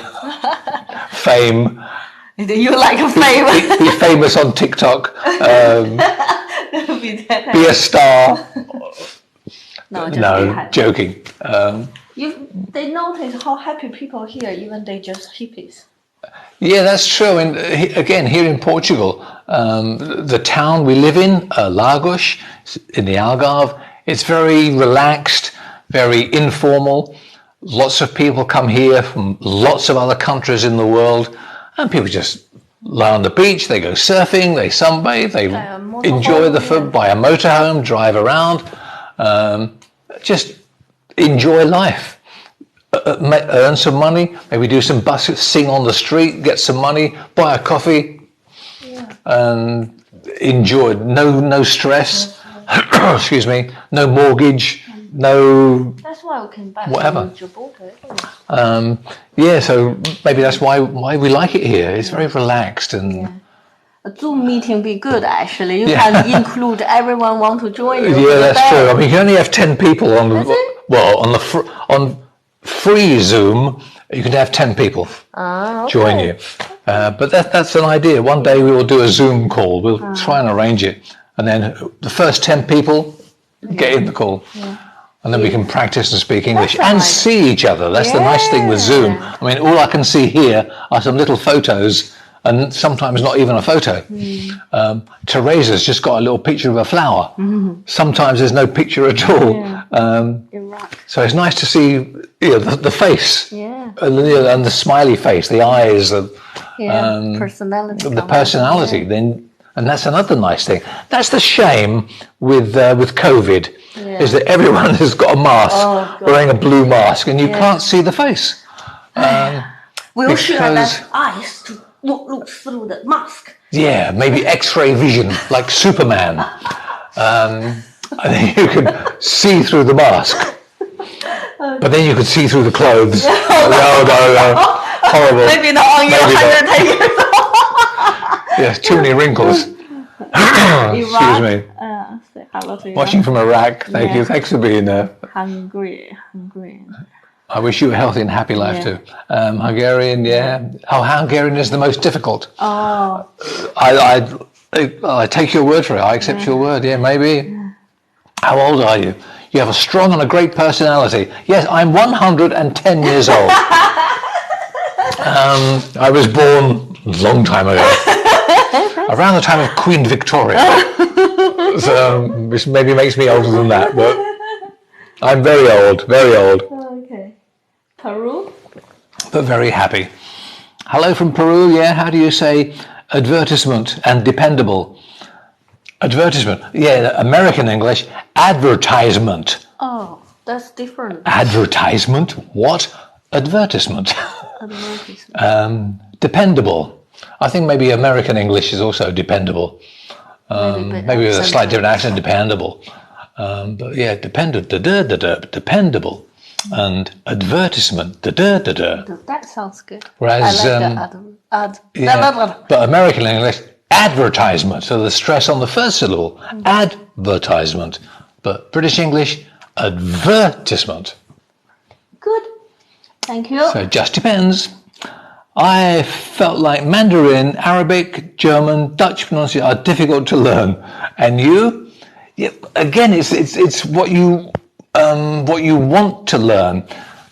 fame. You like a fame? Be famous on TikTok. Be a star. No, just be No, happy. joking. They notice how happy people here, even they just hippies. Yeah, that's true. And again, here in Portugal, the town we live in, Lagos, in the Algarve, it's very relaxed, very informal. Lots of people come here from lots of other countries in the world, and people just lie on the beach, they go surfing, they sunbathe, they enjoy the food, buy a motorhome, drive around, just enjoy life. Earn some money, maybe do some buses, sing on the street, get some money, buy a coffee, and enjoy. No stress. Excuse me. No mortgage. No. That's why we came back Whatever. to Gibraltar. Yeah. So maybe that's why we like it here. It's very relaxed and. A Zoom meeting be good actually. You can include everyone want to join you. Yeah, that's true. I mean, you can only have 10 people on. On free Zoom, you can have 10 people join you. But that's an idea. One day we will do a Zoom call. We'll try and arrange it. And then the first 10 people get in the call. And then we can practice and speak English and see each other. That's the nice thing with Zoom. I mean, all I can see here are some little photos, and sometimes not even a photo. Teresa's just got a little picture of a flower. Sometimes there's no picture at all. So it's nice to see the face and the smiley face, the eyes, personality. the personality. Then, and that's another nice thing. That's the shame with COVID, is that everyone has got a mask, wearing a blue mask, and you can't see the face. We'll share less eyes to look through the mask. Yeah, maybe X-ray vision, like Superman. And then you could see through the mask. But then you could see through the clothes. No. Horrible. Maybe not on you Maybe 110 years old. Yes, too many wrinkles. Excuse me. Say hello to Watching from Iraq. Thank you. Thanks for being there. Hungry. I wish you a healthy and happy life too. Hungarian, yeah. Oh, Hungarian is the most difficult. Oh. I take your word for it. I accept your word. Yeah, maybe. How old are you? You have a strong and a great personality. Yes, I'm 110 years old. I was born a long time ago, around the time of Queen Victoria. So, which maybe makes me older than that, but I'm very old, very old. Okay. Peru? But very happy. Hello from Peru, yeah. How do you say advertisement and dependable? Advertisement, yeah, American English, advertisement. Oh, that's different. Advertisement? What? Advertisement. Advertisement. Dependable. I think maybe American English is also dependable. Maybe with a slight different accent, dependable. But yeah, dependable. And advertisement, That sounds good. Whereas, I like but American English, advertisement. So the stress on the first syllable, advertisement. But British English, advertisement. Good. Thank you. So it just depends. I felt like Mandarin, Arabic, German, Dutch pronunciation are difficult to learn. And you? Yeah, again, it's what you want to learn.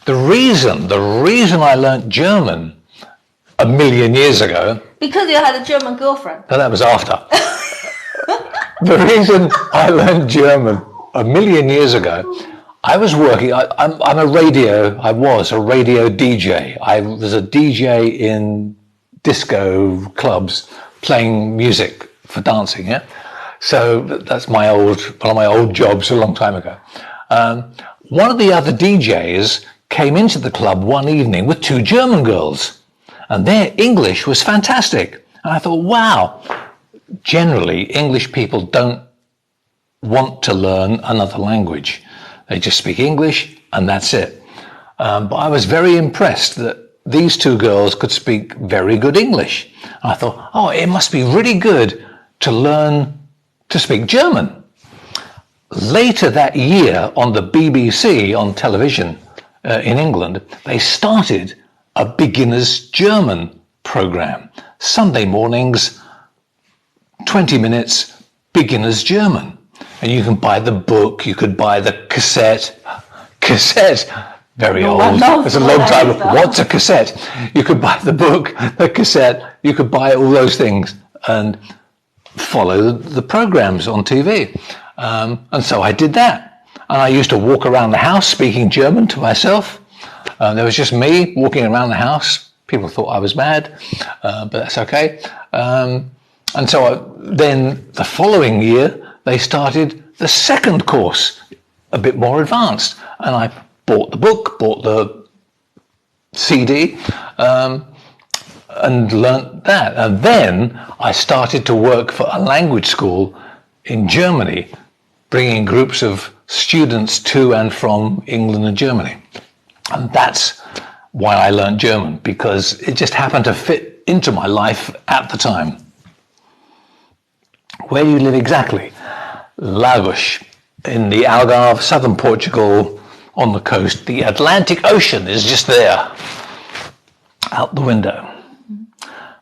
The reason I learnt German a million years ago. Because you had a German girlfriend. No, that was after. The reason I learned German a million years ago, I was working, I was a radio DJ. I was a DJ in disco clubs playing music for dancing, yeah? So that's one of my old jobs a long time ago. One of the other DJs came into the club one evening with two German girls, and their English was fantastic. And I thought, wow, generally English people don't want to learn another language. They just speak English and that's it. But I was very impressed that these two girls could speak very good English. And I thought, oh, it must be really good to learn to speak German. Later that year on the BBC on television in England, they started a beginner's German program. Sunday mornings, 20 minutes, beginner's German. And you can buy the book, you could buy the cassette, very old, it's a long time, what's a cassette? You could buy the book, the cassette, you could buy all those things and follow the programs on TV. And so I did that. And I used to walk around the house speaking German to myself. There was just me walking around the house. People thought I was mad, but that's okay. And so then the following year, they started the second course, a bit more advanced. And I bought the book, bought the CD, and learnt that. And then I started to work for a language school in Germany, bringing groups of students to and from England and Germany. And that's why I learned German, because it just happened to fit into my life at the time. Where do you live exactly? Lagos, in the Algarve, southern Portugal, on the coast. The Atlantic Ocean is just there, out the window.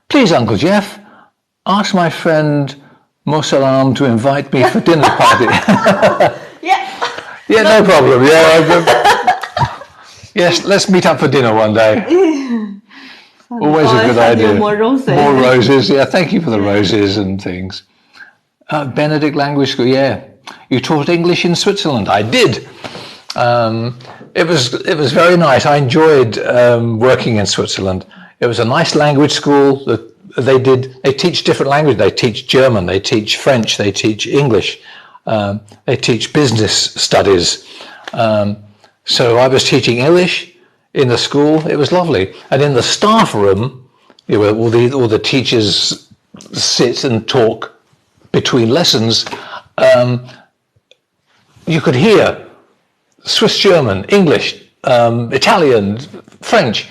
Please, Uncle Geoff, ask my friend Mosalam to invite me for dinner party. Yeah, no problem. Yes, let's meet up for dinner one day. Always a good idea. More roses. More roses. Yeah, thank you for the roses and things. Benedict Language School. Yeah, you taught English in Switzerland. I did. It was very nice. I enjoyed working in Switzerland. It was a nice language school. They teach different languages. They teach German. They teach French. They teach English. They teach business studies. So I was teaching English in the school. It was lovely. And in the staff room, where all the teachers sit and talk between lessons, you could hear Swiss German, English, Italian, French.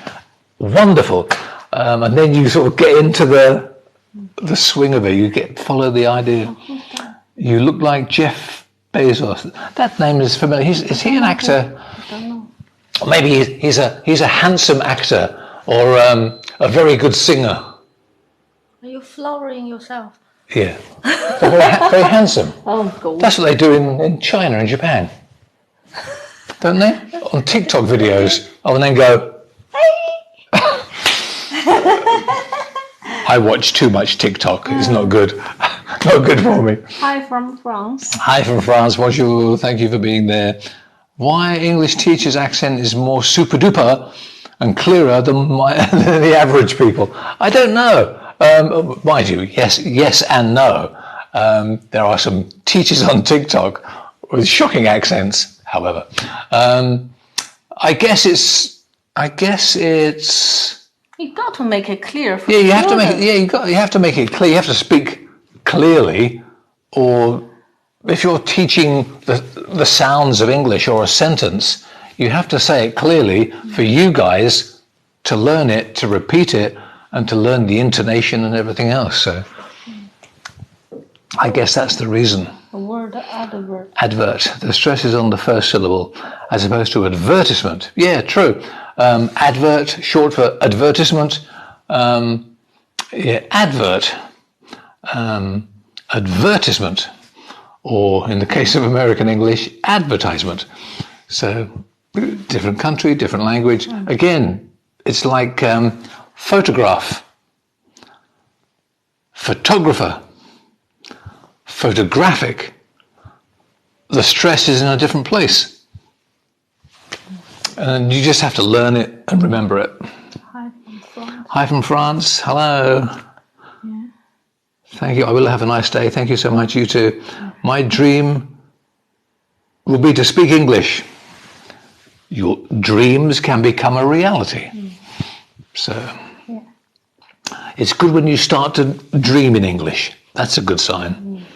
Wonderful. And then you sort of get into the swing of it. You follow the idea. You look like Jeff Bezos. That name is familiar. Is he an actor? I don't know. Maybe he's a handsome actor or a very good singer. Are you flowering yourself? Yeah. So very handsome. Oh, God. That's what they do in China and Japan. Don't they? On TikTok videos. Oh, and then go, I watch too much TikTok. It's not good. Not good for me. Hi from France. Hi from France. Bonjour. Thank you for being there. Why English teacher's accent is more super duper and clearer than the average people? I don't know. Mind you, yes and no. There are some teachers on TikTok with shocking accents, however. I guess it's You got to make it clear for you have to make it, you have to make it clear. You have to speak clearly, or if you're teaching the sounds of English or a sentence, you have to say it clearly for you guys to learn it, to repeat it, and to learn the intonation and everything else. So I guess that's the reason. The word advert. Advert. The stress is on the first syllable as opposed to advertisement. Yeah, true. Advert, short for advertisement. Advert. Advertisement. Or in the case of American English, advertisement. So different country, different language. Again, it's like photograph, photographer, photographic. The stress is in a different place. And you just have to learn it and remember it. Hi from France. Hi from France. Hello. Yeah. Thank you. I will have a nice day. Thank you so much, you too. My dream will be to speak English. Your dreams can become a reality. So it's good when you start to dream in English. That's a good sign.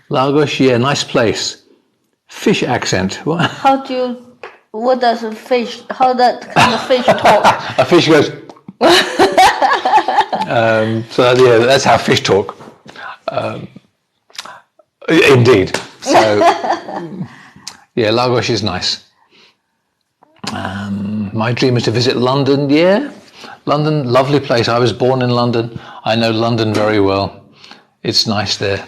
Lagos, yeah, nice place. Fish accent. What? What does a fish, how that kind of fish talk? A fish goes. So yeah, that's how fish talk. Indeed. So yeah, Lagos is nice. My dream is to visit London. Yeah, London, lovely place. I was born in London. I know London very well. It's nice there.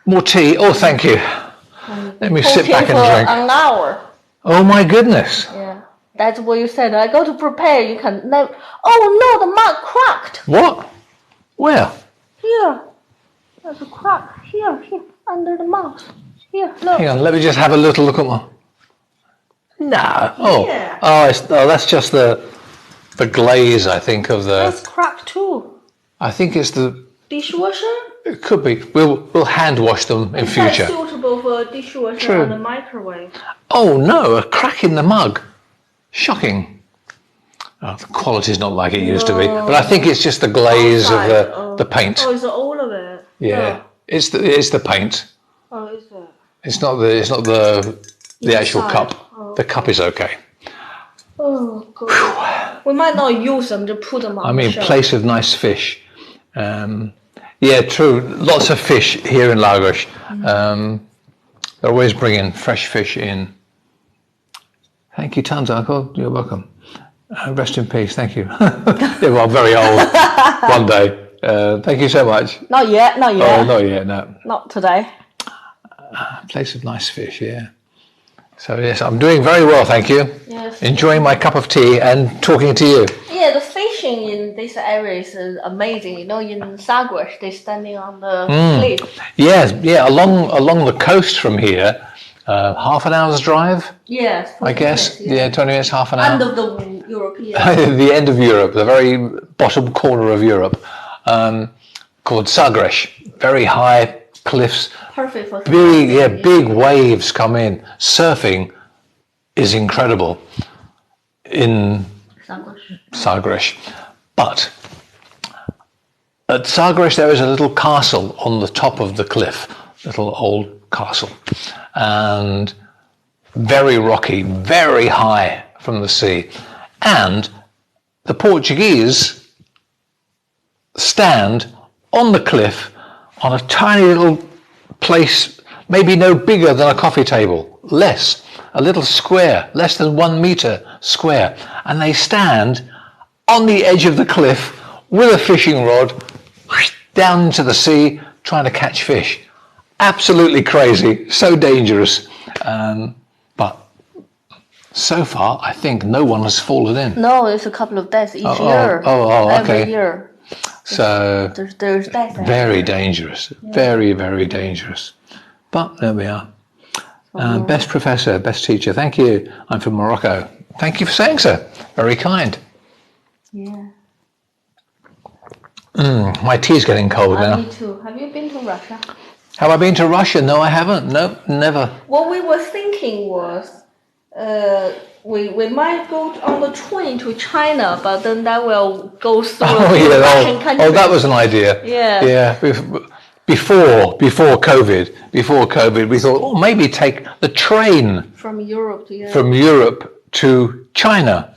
More tea. Oh, thank you. Let me sit back and drink. An hour. Oh my goodness. Yeah, that's what you said. I go to prepare. You can never. Oh no, the mug cracked. What? Where? Here, there's a crack. Here, under the mouse. Here, look. Hang on. Let me just have a little look at my. No. Oh. Yeah. Oh, that's just the glaze. I think of the. That's cracked too. I think it's the. Dishwasher. It could be. We'll hand wash them in future. That's suitable for a dishwasher True. and a microwave. Oh no! A crack in the mug. Shocking. Oh, the quality's not like it used to be. But I think it's just the glaze of the paint. Oh, it's all of it. Yeah. No. It's the paint. Oh, is it? It's not the actual Inside. cup. Oh. The cup is okay. Oh God. We might not use them to put them on. I mean, the shelf. place of nice fish. Yeah, true. Lots of fish here in Lagos. They're always bringing fresh fish in. Thank you, tons, Uncle. You're welcome. Rest in peace. Thank you. Yeah, well, very old. One day. Thank you so much. Not yet. Not yet. Oh, not yet. No. Not today. Place of nice fish. Yeah. So yes, I'm doing very well. Thank you. Yes. Enjoying my cup of tea and talking to you. Yeah, the fishing in this area is amazing. You know, in Sagres, they're standing on the cliff. Yes. Yeah. Along the coast from here, half an hour's drive. Yes. I guess. Minutes, Yeah, 20 minutes, half an hour. End of the European. The end of Europe, the very bottom corner of Europe, called Sagres. Very high cliffs. Perfect for Big waves come in. Surfing is incredible in Sagres. But at Sagres there is a little castle on the top of the cliff, little old castle, and very rocky, very high from the sea. And the Portuguese stand on the cliff on a tiny little place, maybe no bigger than a coffee table, a little square, less than 1 meter square. And they stand on the edge of the cliff with a fishing rod down into the sea trying to catch fish. Absolutely crazy, so dangerous. But so far, I think no one has fallen in. No, it's a couple of deaths each year. Okay. Every year. So There's deaths. very dangerous, very, very dangerous. But there we are. Best professor, best teacher. Thank you. I'm from Morocco. Thank you for saying so. Very kind. Yeah. My tea's getting cold now. Me too. Have you been to Russia? Have I been to Russia? No, I haven't. No, never. What we were thinking was, we might go on the train to China, but then that will go through the Russian country. Oh, that was an idea. Yeah. Yeah. Before COVID, we thought, maybe take the train From Europe to China.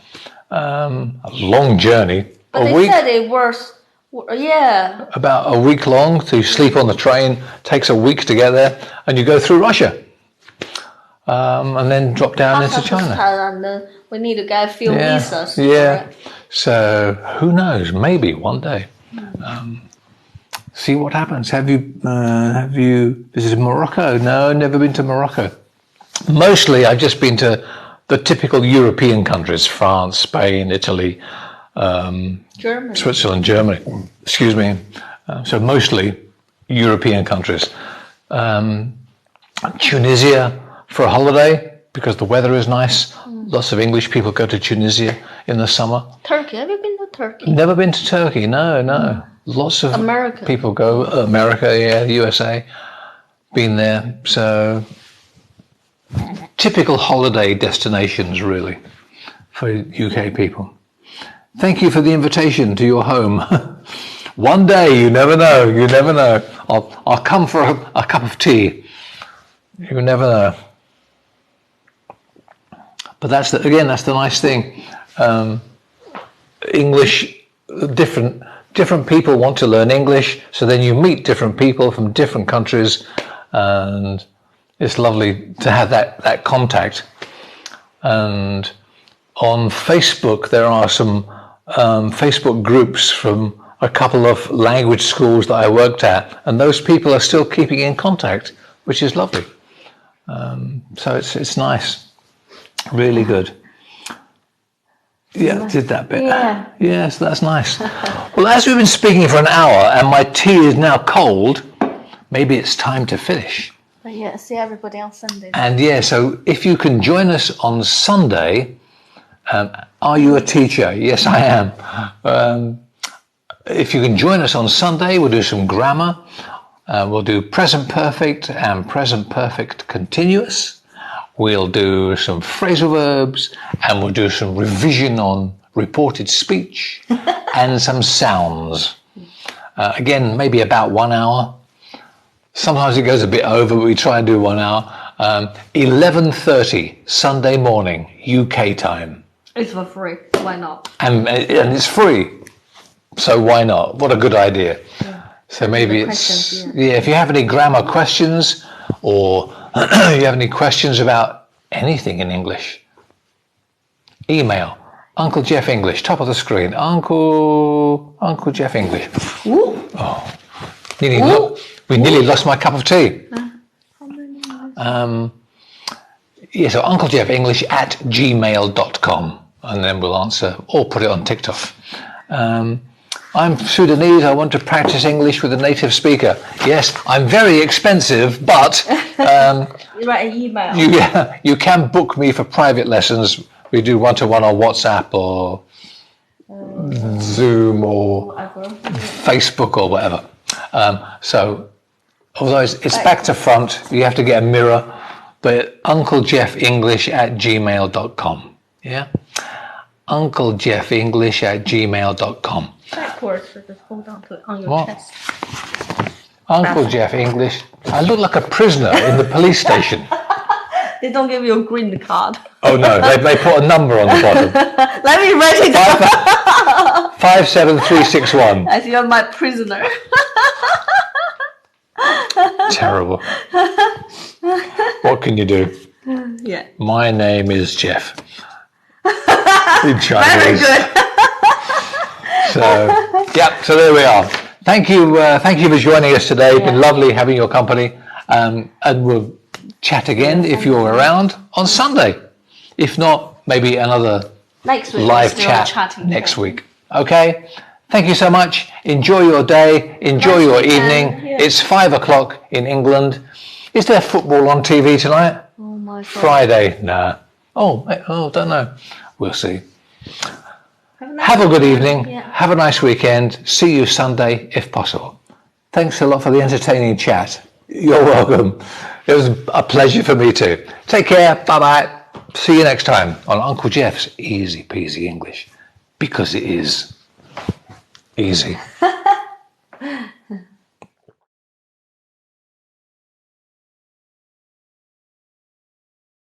A long journey. But they said it was, about a week long to sleep on the train. Takes a week to get there, and you go through Russia, and then drop down into China. And then we need to get a few visas. Yeah. So who knows? Maybe one day. See what happens. Have you visited Morocco? No, never been to Morocco. Mostly, I've just been to the typical European countries: France, Spain, Italy. Germany. Switzerland, Germany, excuse me. So mostly European countries. Tunisia for a holiday because the weather is nice. Lots of English people go to Tunisia in the summer. Turkey, have you been to Turkey? Never been to Turkey, no. Lots of people go. America, the USA, been there. So typical holiday destinations really for UK people. Thank you for the invitation to your home. One day, you never know. I'll come for a cup of tea. You never know. But that's the nice thing. English, different people want to learn English, so then you meet different people from different countries, and it's lovely to have that contact. And on Facebook, there are some Facebook groups from a couple of language schools that I worked at, and those people are still keeping in contact, which is lovely. So it's nice, really good. Yeah, did that bit. Yeah, so that's nice. Well, as we've been speaking for an hour and my tea is now cold, maybe it's time to finish. But see everybody on Sunday. And so if you can join us on Sunday. Are you a teacher? Yes, I am. If you can join us on Sunday, we'll do some grammar. We'll do present perfect and present perfect continuous. We'll do some phrasal verbs, and we'll do some revision on reported speech and some sounds. Again, maybe about 1 hour. Sometimes it goes a bit over, but we try and do 1 hour. 11:30 Sunday morning, UK time. It's for free. Why not? And it's free. So why not? What a good idea. Yeah. So maybe it's... if you have any grammar questions or you have any questions about anything in English, email Uncle Geoff English, top of the screen. Uncle Geoff English. Ooh. Oh, nearly lost my cup of tea. So Uncle Geoff English at gmail.com, and then we'll answer or put it on TikTok. I'm Sudanese. I want to practice English with a native speaker. Yes, I'm very expensive, but you write an email. You can book me for private lessons. We do one-to-one on WhatsApp or Zoom or Facebook or whatever. So although it's back to front, you have to get a mirror. But Uncle Geoff English at gmail.com. Yeah? Uncle Geoff English at gmail.com. Backwards, so just hold on to it on your chest. Uncle Geoff English. I look like a prisoner in the police station. They don't give you a green card. Oh no, they put a number on the bottom. Let me write it down. 57361. As you're my prisoner. Terrible. What can you do? Yeah. My name is Geoff. In Very Chinese. good. So there we are. Thank you for joining us today. It's been lovely having your company. And we'll chat again if you're around on Sunday. If not, maybe another Next week, live chat next week. Okay? Thank you so much. Enjoy your day. Enjoy your evening. Yeah. It's 5:00 in England. Is there football on TV tonight? Oh my God. Friday? Nah. Oh, don't know. We'll see. Have Have a good evening. Yeah. Have a nice weekend. See you Sunday if possible. Thanks a lot for the entertaining chat. You're welcome. It was a pleasure for me too. Take care. Bye-bye. See you next time on Uncle Geoff's Easy-Peasy English. Because it is easy.